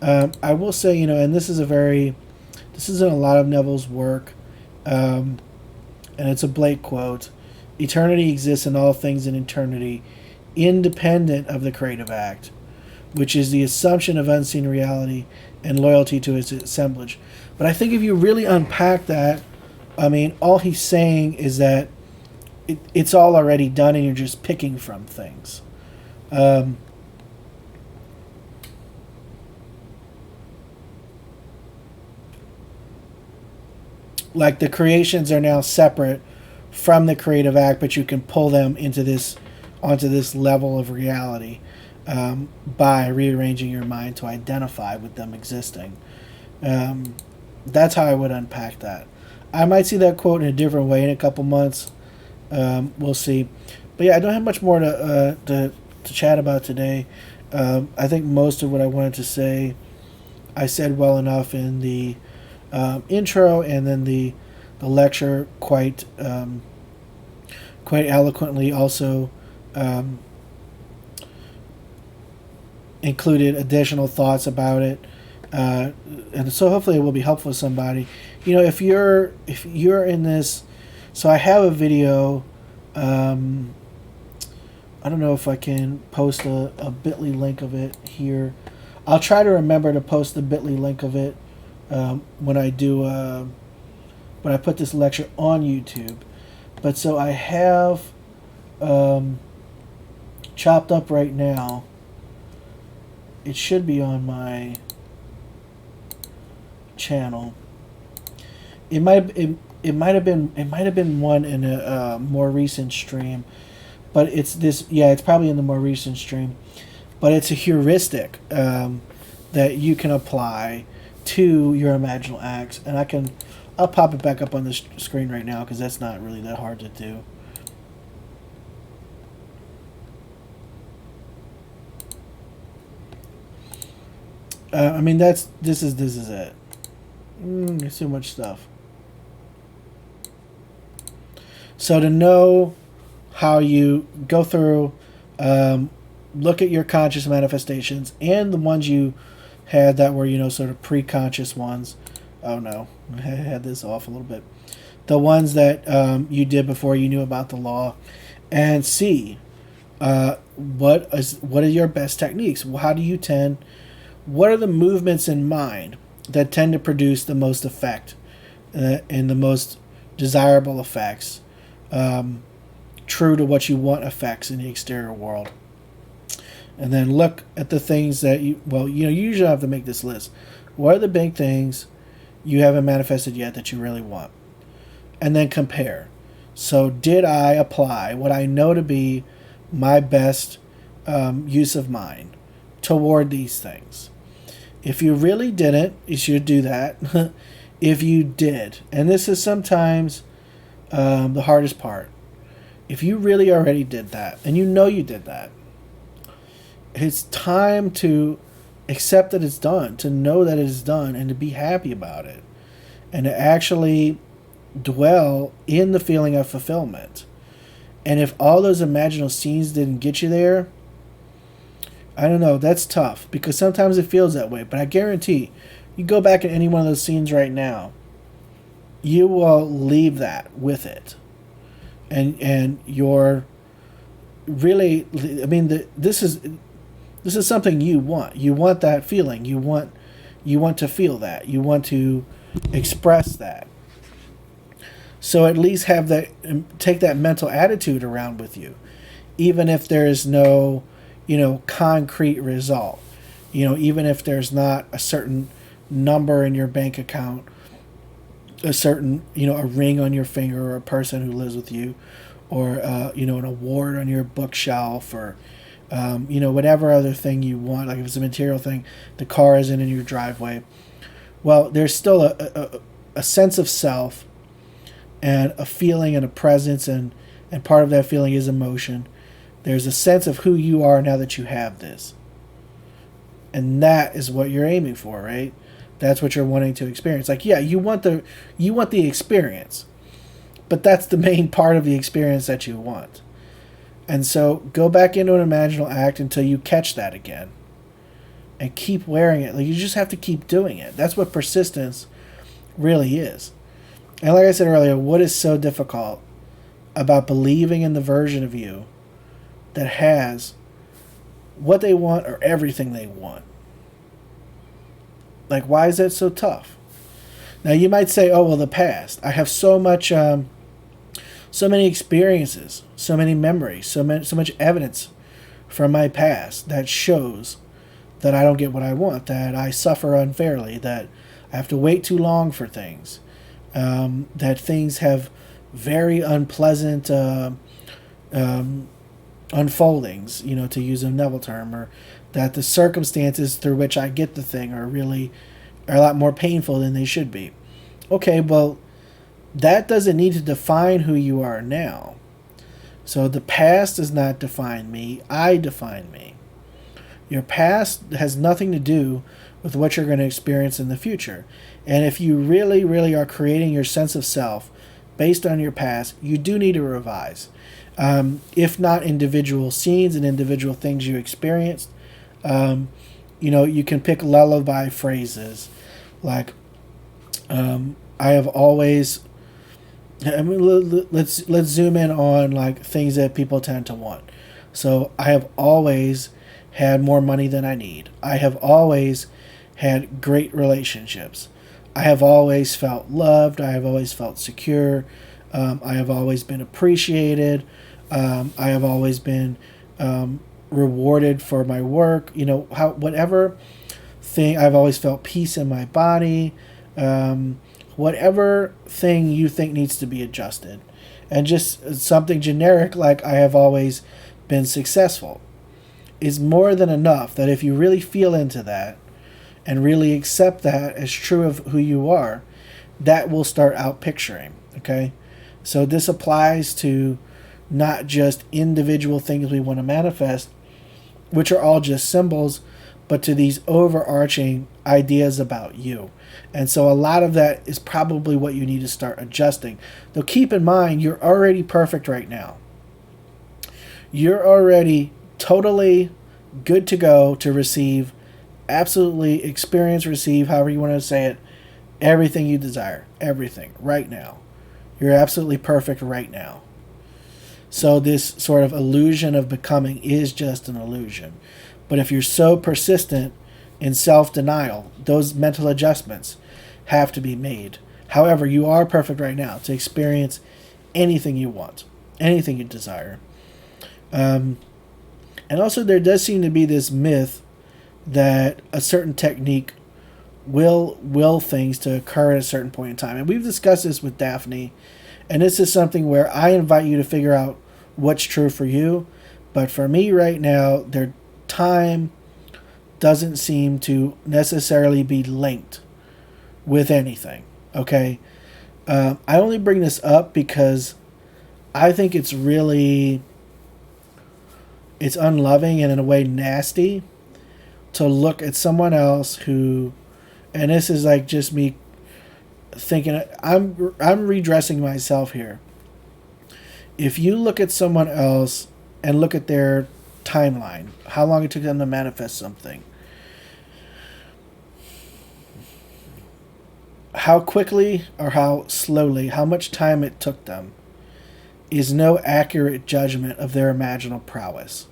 S1: I will say, and this isn't a lot of Neville's work, and it's a Blake quote. Eternity exists in all things in eternity, independent of the creative act, which is the assumption of unseen reality and loyalty to its assemblage. But I think if you really unpack that, I mean, all he's saying is that it's all already done and you're just picking from things. Like the creations are now separate from the creative act, but you can pull them onto this level of reality by rearranging your mind to identify with them existing. That's how I would unpack that. I might see that quote in a different way in a couple months. We'll see. But yeah, I don't have much more to chat about today. I think most of what I wanted to say I said well enough in the intro, and then the lecture quite eloquently also included additional thoughts about it, and so hopefully it will be helpful to somebody. If you're in this, so I have a video. I don't know if I can post a bit.ly link of it here. I'll try to remember to post the bit.ly link of it when I do but I put this lecture on YouTube. But so I have chopped up right now. It should be on my channel. It might have been one in a more recent stream, but it's this. Yeah, it's probably in the more recent stream, but it's a heuristic that you can apply to your imaginal acts, and I'll pop it back up on the screen right now because that's not really that hard to do. I mean, this is it. There's too much stuff. So to know how you go through, look at your conscious manifestations and the ones you had that were, sort of pre-conscious ones. Oh no, I had this off a little bit. The ones that you did before you knew about the law, and see what are your best techniques. How do you tend? What are the movements in mind that tend to produce the most effect and the most desirable effects, true to what you want effects in the exterior world? And then look at the things that you usually have to make this list. What are the big things you haven't manifested yet that you really want? And then compare. So did I apply what I know to be my best use of mind toward these things? If you really didn't, you should do that. If you did, and this is sometimes the hardest part, if you really already did that, and you did that, it's time to accept that it's done, to know that it is done, and to be happy about it, and to actually dwell in the feeling of fulfillment. And if all those imaginal scenes didn't get you there, I don't know, that's tough, because sometimes it feels that way. But I guarantee, you go back at any one of those scenes right now, you will leave that with it. And you're really, I mean, this is something you want. You want that feeling. You want to feel that. You want to express that. So at least take that mental attitude around with you, even if there is no, concrete result. Even if there's not a certain number in your bank account, a certain, a ring on your finger, or a person who lives with you, or an award on your bookshelf, or whatever other thing you want. Like if it's a material thing, the car isn't in your driveway. Well, there's still a sense of self, and a feeling and a presence, and part of that feeling is emotion. There's a sense of who you are now that you have this. And that is what you're aiming for, right? That's what you're wanting to experience. Like, yeah, you want the experience, but that's the main part of the experience that you want. And so go back into an imaginal act until you catch that again, and keep wearing it. Like, you just have to keep doing it. That's what persistence really is. And like I said earlier, what is so difficult about believing in the version of you that has what they want or everything they want? Like, why is that so tough? Now, you might say, oh, well, the past. I have so much, so many experiences, so many memories, so much evidence from my past that shows that I don't get what I want, that I suffer unfairly, that I have to wait too long for things, that things have very unpleasant unfoldings, to use a Neville term, or that the circumstances through which I get the thing are a lot more painful than they should be. Okay, well, that doesn't need to define who you are now. So the past does not define me. I define me. Your past has nothing to do with what you're going to experience in the future. And if you really, really are creating your sense of self based on your past, you do need to revise. If not individual scenes and individual things you experienced, you can pick lullaby phrases like, I have always, let's zoom in on like things that people tend to want. So I have always had more money than I need. I have always had great relationships. I have always felt loved. I have always felt secure. I have always been appreciated. I have always been rewarded for my work. Whatever thing, I've always felt peace in my body. Whatever thing you think needs to be adjusted. And just something generic like I have always been successful is more than enough. That if you really feel into that and really accept that as true of who you are, that will start out picturing. Okay? So this applies to not just individual things we want to manifest, which are all just symbols, but to these overarching ideas about you. And so a lot of that is probably what you need to start adjusting. Though keep in mind, you're already perfect right now. You're already totally good to go to receive, absolutely experience, receive, however you want to say it, everything you desire. Everything, right now. You're absolutely perfect right now. So this sort of illusion of becoming is just an illusion. But if you're so persistent in self-denial, those mental adjustments have to be made. However, you are perfect right now to experience anything you want, anything you desire. And also there does seem to be this myth that a certain technique will things to occur at a certain point in time. And we've discussed this with Daphne. And this is something where I invite you to figure out what's true for you. But for me right now, their time doesn't seem to necessarily be linked with anything. Okay? I only bring this up because I think it's unloving and in a way nasty to look at someone else who, and this is like just me thinking, I'm redressing myself here. If you look at someone else and look at their timeline, how long it took them to manifest something, how quickly or how slowly, how much time it took them, is no accurate judgment of their imaginal prowess.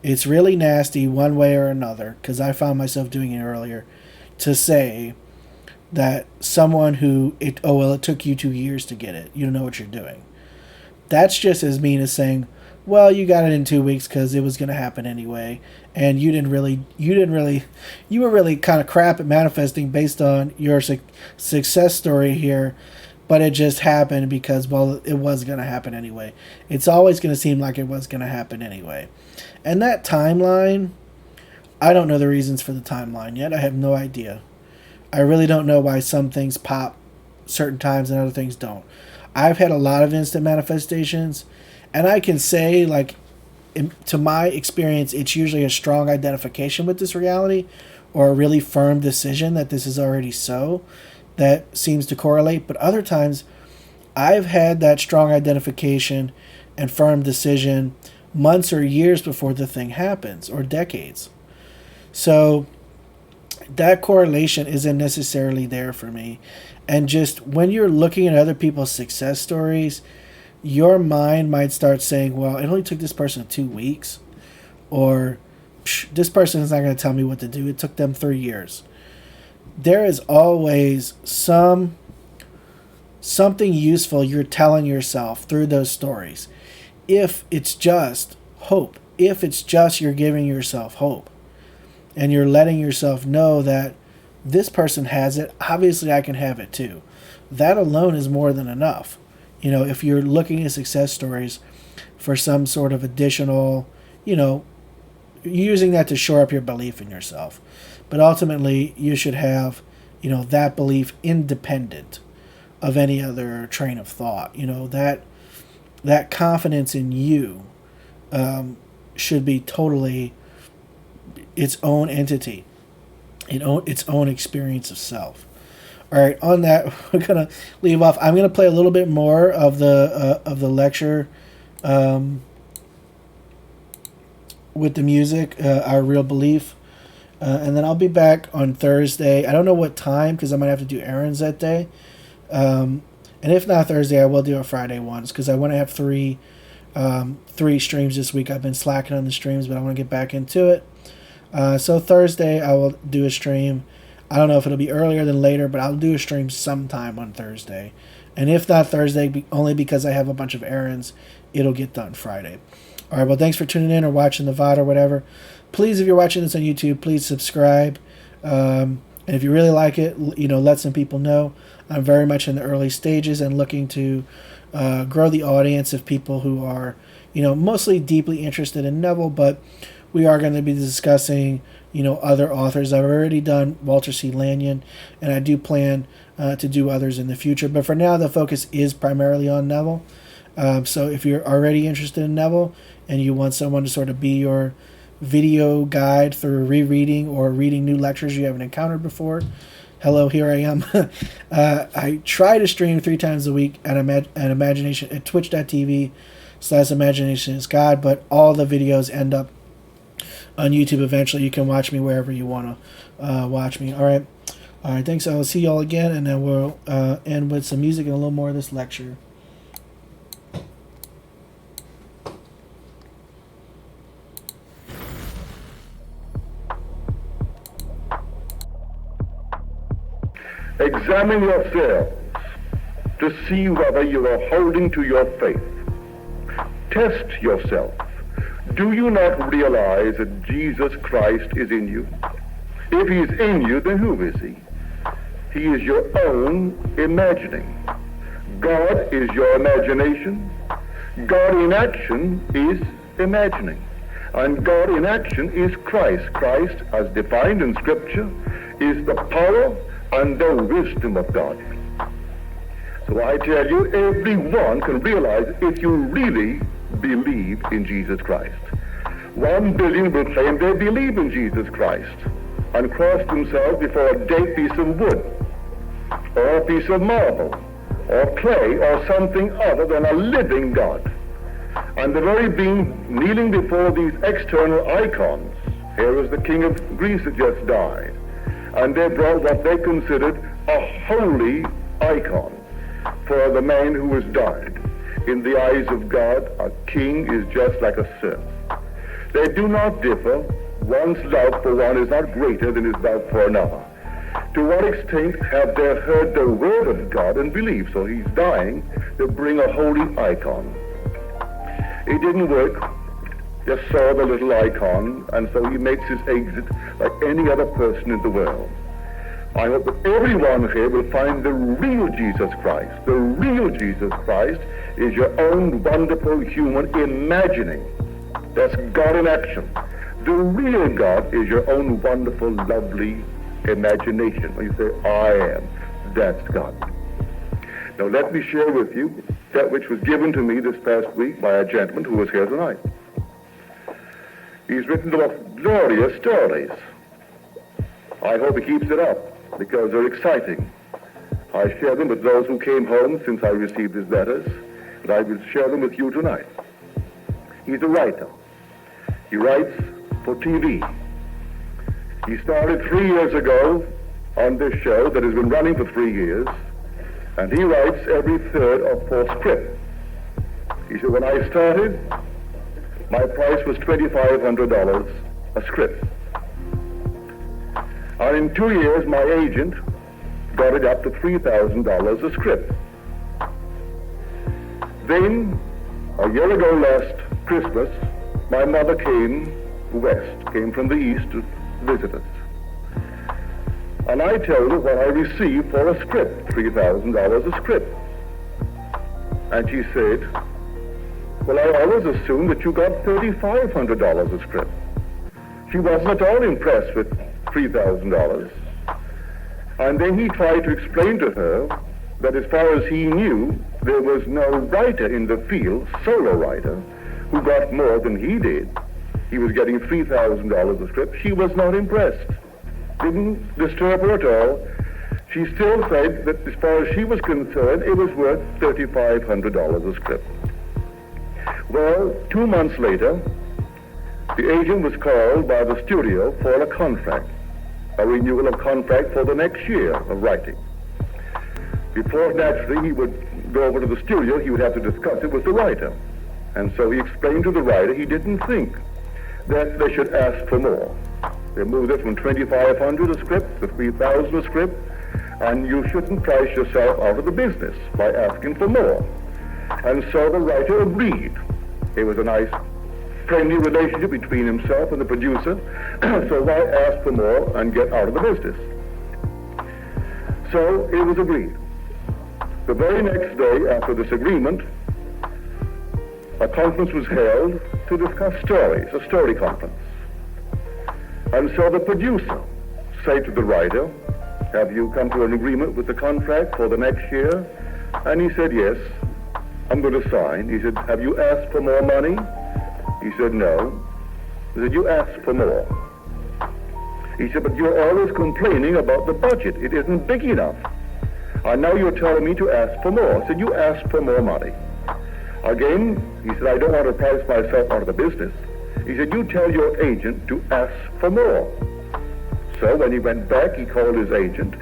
S1: It's really nasty one way or another, because I found myself doing it earlier, to say that someone who, it took you 2 years to get it. You don't know what you're doing. That's just as mean as saying, well, you got it in 2 weeks because it was going to happen anyway. And you were really kind of crap at manifesting based on your success story here. But it just happened because, well, it was going to happen anyway. It's always going to seem like it was going to happen anyway. And that timeline, I don't know the reasons for the timeline yet. I have no idea. I really don't know why some things pop certain times and other things don't. I've had a lot of instant manifestations, and I can say, like, to my experience, it's usually a strong identification with this reality or a really firm decision that this is already so that seems to correlate. But other times, I've had that strong identification and firm decision months or years before the thing happens, or decades. So that correlation isn't necessarily there for me. And just when you're looking at other people's success stories, your mind might start saying, well, it only took this person 2 weeks. Or, this person is not going to tell me what to do. It took them 3 years. There is always something useful you're telling yourself through those stories. If it's just hope. If it's just you're giving yourself hope. And you're letting yourself know that this person has it, obviously I can have it too. That alone is more than enough. You know, if you're looking at success stories for some sort of additional, using that to shore up your belief in yourself. But ultimately, you should have, that belief independent of any other train of thought. That confidence in you should be totally its own entity, its own experience of self. All right, on that, we're gonna leave off. I'm gonna play a little bit more of the lecture with the music, Our Real Belief, and then I'll be back on Thursday. I don't know what time because I might have to do errands that day. And if not Thursday, I will do a Friday ones because I want to have three streams this week. I've been slacking on the streams, but I want to get back into it. So Thursday I will do a stream. I don't know if it'll be earlier than later, but I'll do a stream sometime on Thursday. And if not Thursday, only because I have a bunch of errands, it'll get done Friday. All right, well, thanks for tuning in or watching the VOD or whatever. Please, if you're watching this on YouTube, please subscribe. And if you really like it, let some people know. I'm very much in the early stages and looking to grow the audience of people who are, mostly deeply interested in Neville, but we are going to be discussing, other authors. I've already done Walter C. Lanyon, and I do plan to do others in the future. But for now, the focus is primarily on Neville. So if you're already interested in Neville and you want someone to sort of be your video guide through rereading or reading new lectures you haven't encountered before, hello, here I am. I try to stream 3 times a week at Imagination at twitch.tv/Imagination is God, but all the videos end up on YouTube eventually. You can watch me wherever you want to watch me. All right, thanks. I'll see you all again, and then we'll end with some music and a little more of this lecture.
S2: Examine yourselves to see whether you are holding to your faith. Test yourself. Do you not realize that Jesus Christ is in you? If he is in you, then who is he? He is your own imagining. God is your imagination. God in action is imagining. And God in action is Christ. Christ, as defined in Scripture, is the power and the wisdom of God. So I tell you, everyone can realize if you really believe in Jesus Christ. 1 billion will claim they believe in Jesus Christ and cross themselves before a dead piece of wood or a piece of marble or clay or something other than a living God. And the very being kneeling before these external icons, here is the king of Greece that just died, and they brought what they considered a holy icon for the man who has died. In the eyes of God, a king is just like a serf. They do not differ. One's love for one is not greater than his love for another. To what extent have they heard the word of God and believed? So he's dying to bring a holy icon. It didn't work. Just saw the little icon, and so he makes his exit like any other person in the world. I hope that everyone here will find the real Jesus Christ. The real Jesus Christ is your own wonderful human imagining. That's God in action. The real God is your own wonderful, lovely imagination. When you say, I am, that's God. Now let me share with you that which was given to me this past week by a gentleman who was here tonight. He's written the most glorious stories. I hope he keeps it up because they're exciting. I share them with those who came home since I received his letters, and I will share them with you tonight. He's a writer. He writes for TV. He started 3 years ago on this show that has been running for 3 years, and he writes every third or fourth script. He said, when I started, my price was $2,500 a script. And in 2 years, my agent got it up to $3,000 a script. Then, a year ago last Christmas, my mother came from the east to visit us. And I told her what I received for a script, $3,000 a script. And she said, well, I always assumed that you got $3,500 a script. She wasn't at all impressed with $3,000. And then he tried to explain to her that as far as he knew, there was no writer in the field, solo writer, who got more than he did. He was getting $3,000 a script. She was not impressed. Didn't disturb her at all. She still said that as far as she was concerned, it was worth $3,500 a script. Well, 2 months later, the agent was called by the studio for a contract, a renewal of contract for the next year of writing. Before, naturally, he would go over to the studio, he would have to discuss it with the writer. And so he explained to the writer he didn't think that they should ask for more. They moved it from 2,500 a script to 3,000 a script, and you shouldn't price yourself out of the business by asking for more. And so the writer agreed. It was a nice, friendly relationship between himself and the producer, so why ask for more and get out of the business? So it was agreed. The very next day after this agreement, a conference was held to discuss stories, a story conference. And so the producer said to the writer, have you come to an agreement with the contract for the next year? And he said, yes, I'm going to sign. He said, have you asked for more money? He said, no. He said, you asked for more. He said, but you're always complaining about the budget. It isn't big enough. And now you're telling me to ask for more. I said, you asked for more money. Again, he said, I don't want to price myself out of the business. He said, you tell your agent to ask for more. So when he went back, he called his agent.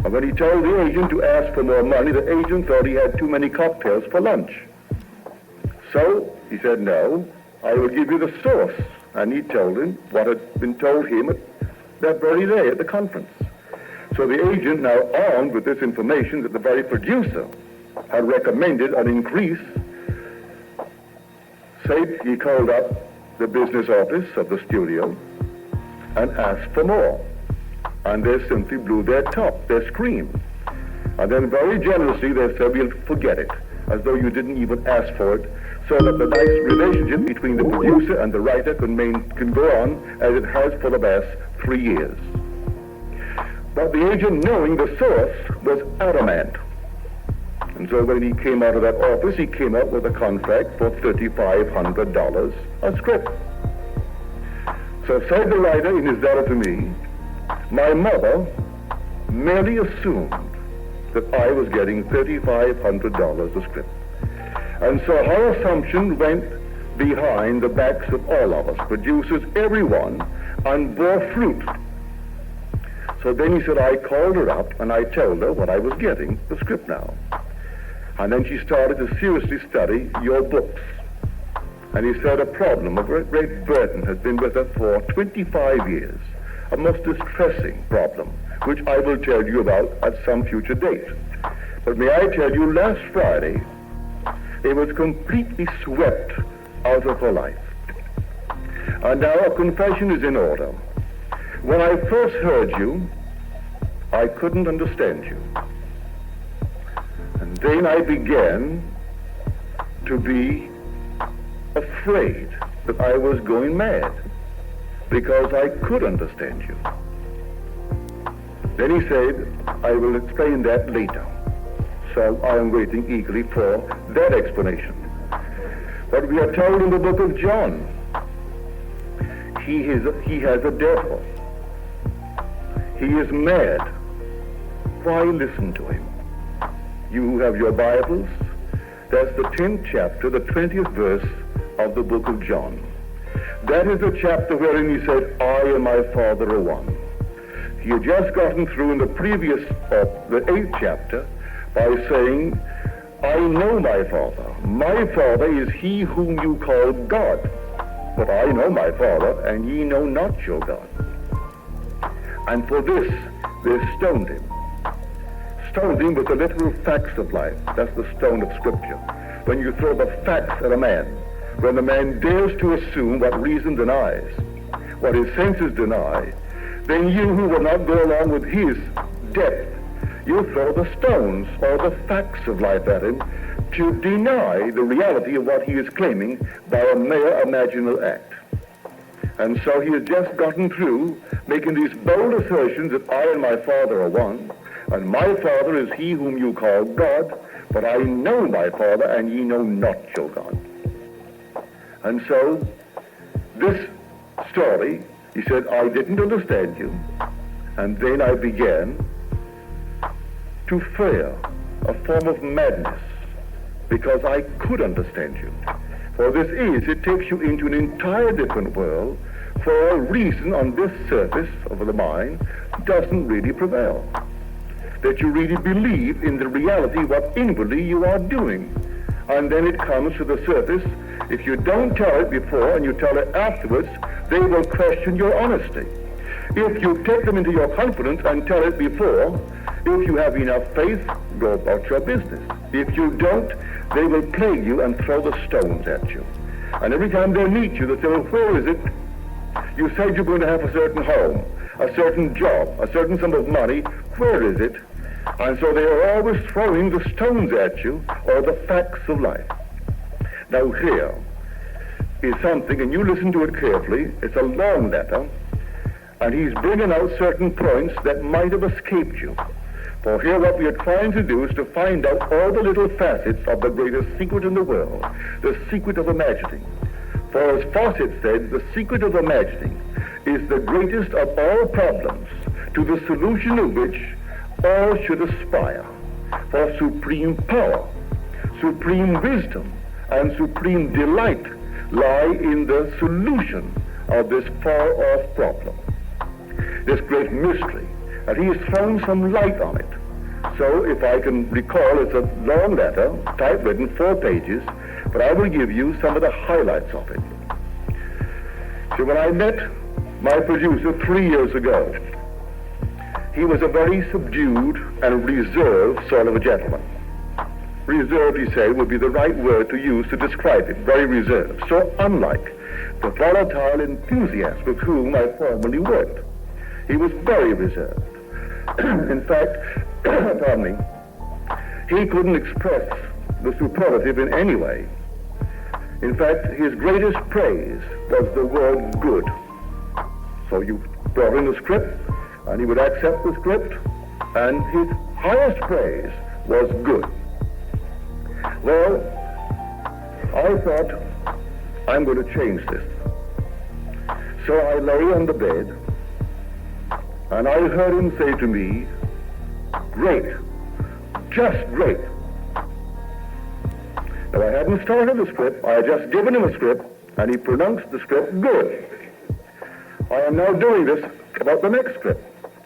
S2: And when he told the agent to ask for more money, the agent thought he had too many cocktails for lunch. So he said, no, I will give you the source. And he told him what had been told him that very day at the conference. So the agent, now armed with this information that the very producer had recommended an increase, said he called up the business office of the studio and asked for more. And they simply blew their top, they screamed. And then very generously they said, we'll forget it, as though you didn't even ask for it, so that the nice relationship between the producer and the writer can go on as it has for the past 3 years. But the agent, knowing the source, was adamant. And so when he came out of that office, he came out with a contract for $3,500 a script. So said the writer in his letter to me, my mother merely assumed that I was getting $3,500 a script. And so her assumption went behind the backs of all of us, producers, everyone, and bore fruit. So then he said, I called her up and I told her what I was getting, the script now. And then she started to seriously study your books. And he said a problem, a great burden has been with her for 25 years, a most distressing problem, which I will tell you about at some future date. But may I tell you, last Friday, it was completely swept out of her life. And now a confession is in order. When I first heard you, I couldn't understand you. And then I began to be afraid that I was going mad because I could understand you. Then he said, I will explain that later. So I am waiting eagerly for that explanation. But we are told in the book of John, he has a devil. He is mad. Why listen to him? You who have your Bibles, that's the 10th chapter, the 20th verse of the book of John. That is the chapter wherein he said, I and my Father are one. He had just gotten through in the previous, the 8th chapter, by saying, I know my Father. My Father is he whom you call God. But I know my Father, and ye know not your God. And for this, they stoned him. Stoned him with the literal facts of life. That's the stone of Scripture. When you throw the facts at a man, when the man dares to assume what reason denies, what his senses deny, then you who will not go along with his depth, you throw the stones or the facts of life at him to deny the reality of what he is claiming by a mere imaginal act. And so he has just gotten through making these bold assertions that I and my Father are one, and my Father is he whom you call God, but I know my Father, and ye know not your God. And so this story, he said, I didn't understand you, and then I began to fear a form of madness because I could understand you. For this it takes you into an entire different world for a reason on this surface of the mind doesn't really prevail. That you really believe in the reality of what inwardly you are doing. And then it comes to the surface. If you don't tell it before and you tell it afterwards, they will question your honesty. If you take them into your confidence and tell it before, if you have enough faith, go about your business. If you don't, they will plague you and throw the stones at you. And every time they meet you, they say, well, where is it? You said you're going to have a certain home, a certain job, a certain sum of money. Where is it? And so they are always throwing the stones at you, or the facts of life. Now here is something, and you listen to it carefully. It's a long letter, and he's bringing out certain points that might have escaped you. For here what we are trying to do is to find out all the little facets of the greatest secret in the world, the secret of imagining. For as Fawcett said, the secret of imagining is the greatest of all problems, to the solution of which all should aspire. For supreme power, supreme wisdom, and supreme delight lie in the solution of this far-off problem, this great mystery, and he has thrown some light on it. So if I can recall, it's a long letter, typewritten, 4 pages, but I will give you some of the highlights of it. So when I met my producer 3 years ago, he was a very subdued and reserved sort of a gentleman. Reserved, he said, would be the right word to use to describe it, very reserved. So unlike the volatile enthusiast with whom I formerly worked. He was very reserved. In fact, pardon me, he couldn't express the superlative in any way. In fact, his greatest praise was the word good. So you brought in the script, and he would accept the script, and his highest praise was good. Well, I thought, I'm going to change this. So I lay on the bed, and I heard him say to me, great, just great. Now, I hadn't started the script, I had just given him a script, and he pronounced the script good. I am now doing this about the next script,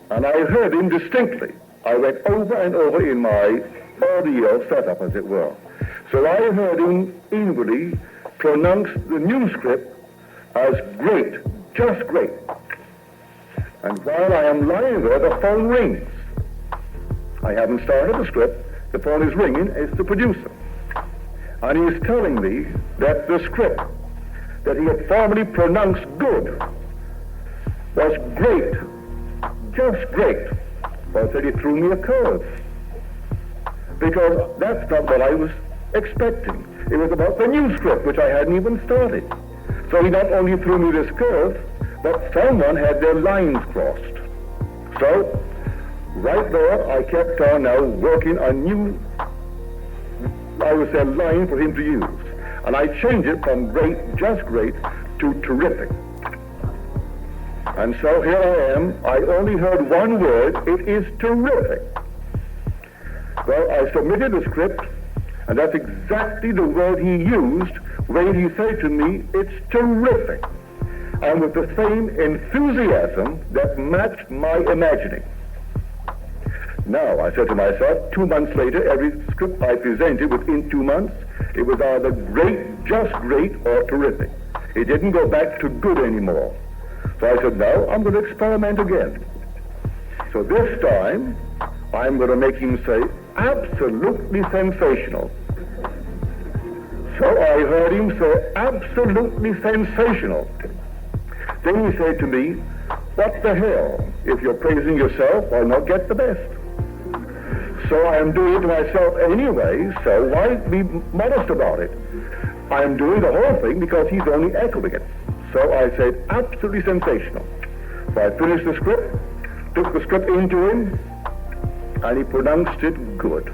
S2: and I heard him distinctly. I went over and over in my audio setup, as it were. So I heard him inwardly pronounce the new script as great, just great. And while I am lying there, the phone rings. I haven't started the script. The phone is ringing. It's the producer. And he is telling me that the script that he had formerly pronounced good was great, just great. Well, I said he threw me a curve, because that's not what I was expecting. It was about the new script, which I hadn't even started. So he not only threw me this curve, but someone had their lines crossed. So, right there, I kept on now working a new, I would say, line for him to use. And I changed it from great, just great, to terrific. And so here I am. I only heard one word. It is terrific. Well, I submitted the script, and that's exactly the word he used when he said to me, it's terrific. And with the same enthusiasm that matched my imagining. Now, I said to myself, 2 months later, every script I presented within 2 months, it was either great, just great, or terrific. It didn't go back to good anymore. So I said, no, I'm going to experiment again. So this time, I'm going to make him say, absolutely sensational. So I heard him say, absolutely sensational. Then he said to me, what the hell? If you're praising yourself, I'll not get the best. So I am doing it to myself anyway, so why be modest about it? I am doing the whole thing because he's only echoing it. So I said, absolutely sensational. So I finished the script, took the script into him, and he pronounced it good.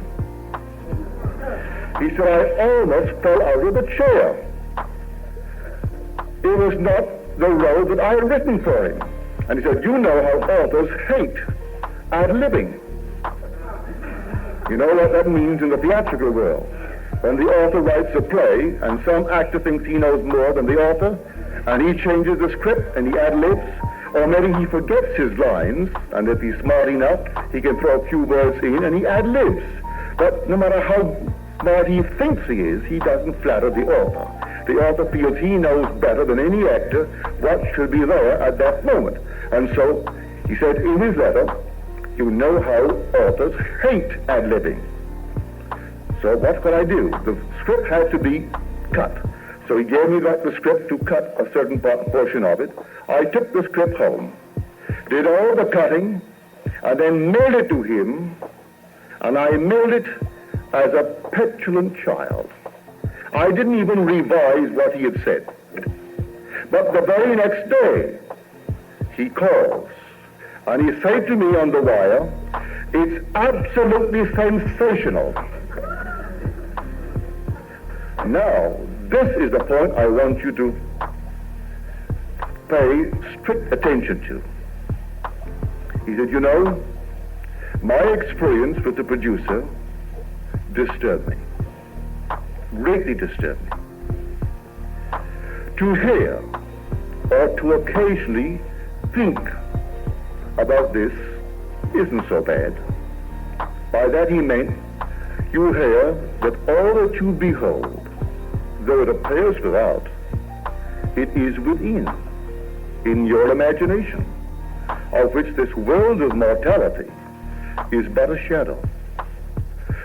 S2: He said, I almost fell out of the chair. It was not the role that I had written for him. And he said, you know how authors hate ad-libbing. You know what that means in the theatrical world. When the author writes a play and some actor thinks he knows more than the author, and he changes the script and he ad-libs, or maybe he forgets his lines, and if he's smart enough, he can throw a few words in and he ad-libs. But no matter how smart he thinks he is, he doesn't flatter the author. The author feels he knows better than any actor what should be there at that moment. And so He said in his letter, you know how authors hate ad-libbing. So what could I do? The script had to be cut. So he gave me the script to cut a certain portion of it. I took the script home, did all the cutting, and then mailed it to him, and I mailed it as a petulant child. I didn't even revise what he had said. But the very next day, he calls, and he said to me on the wire, it's absolutely sensational. Now, this is the point I want you to pay strict attention to. He said, you know, my experience with the producer disturbed me, greatly disturbed me. To hear or to occasionally think about this isn't so bad. By that he meant you hear that all that you behold, though it appears without, it is within, in your imagination, of which this world of mortality is but a shadow.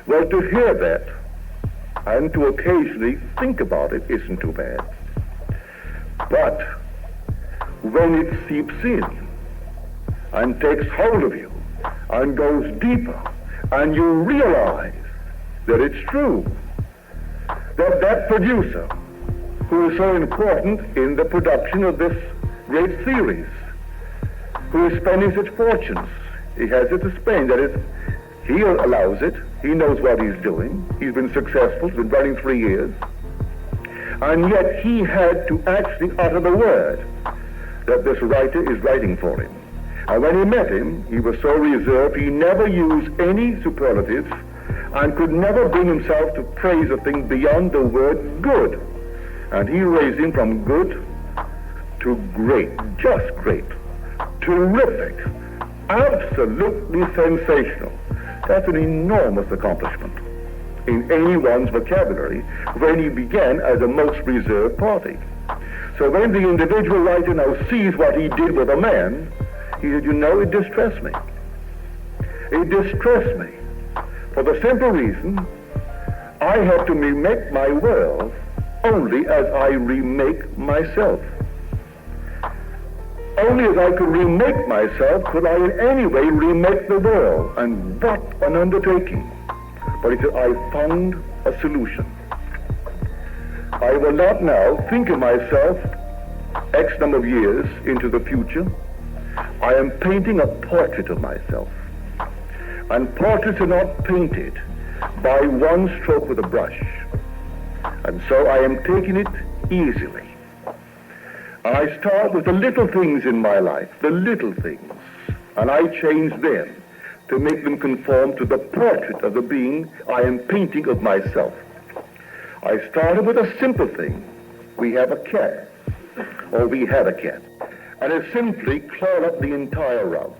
S2: Well, to hear that and to occasionally think about it isn't too bad. But when it seeps in and takes hold of you and goes deeper and you realize that it's true, that that producer who is so important in the production of this great series, who is spending such fortunes, he has it to spend, that is, he allows it, he knows what he's doing, he's been successful, he's been running 3 years, and yet he had to actually utter the word that this writer is writing for him. And when he met him, he was so reserved, he never used any superlatives and could never bring himself to praise a thing beyond the word good. And he raised him from good to great, just great, terrific, absolutely sensational. That's an enormous accomplishment in anyone's vocabulary when he began as a most reserved party. So when the individual writer now sees what he did with a man, he said, you know, it distressed me. It distressed me for the simple reason I had to remake my world only as I remake myself. Only as I could remake myself could I in any way remake the world. And what an undertaking. But he said, I found a solution. I will not now think of myself X number of years into the future. I am painting a portrait of myself. And portraits are not painted by one stroke with a brush. And so I am taking it easily. I start with the little things in my life, the little things, and I change them to make them conform to the portrait of the being I am painting of myself. I started with a simple thing. We have a cat, or we had a cat, and it simply clawed up the entire rug.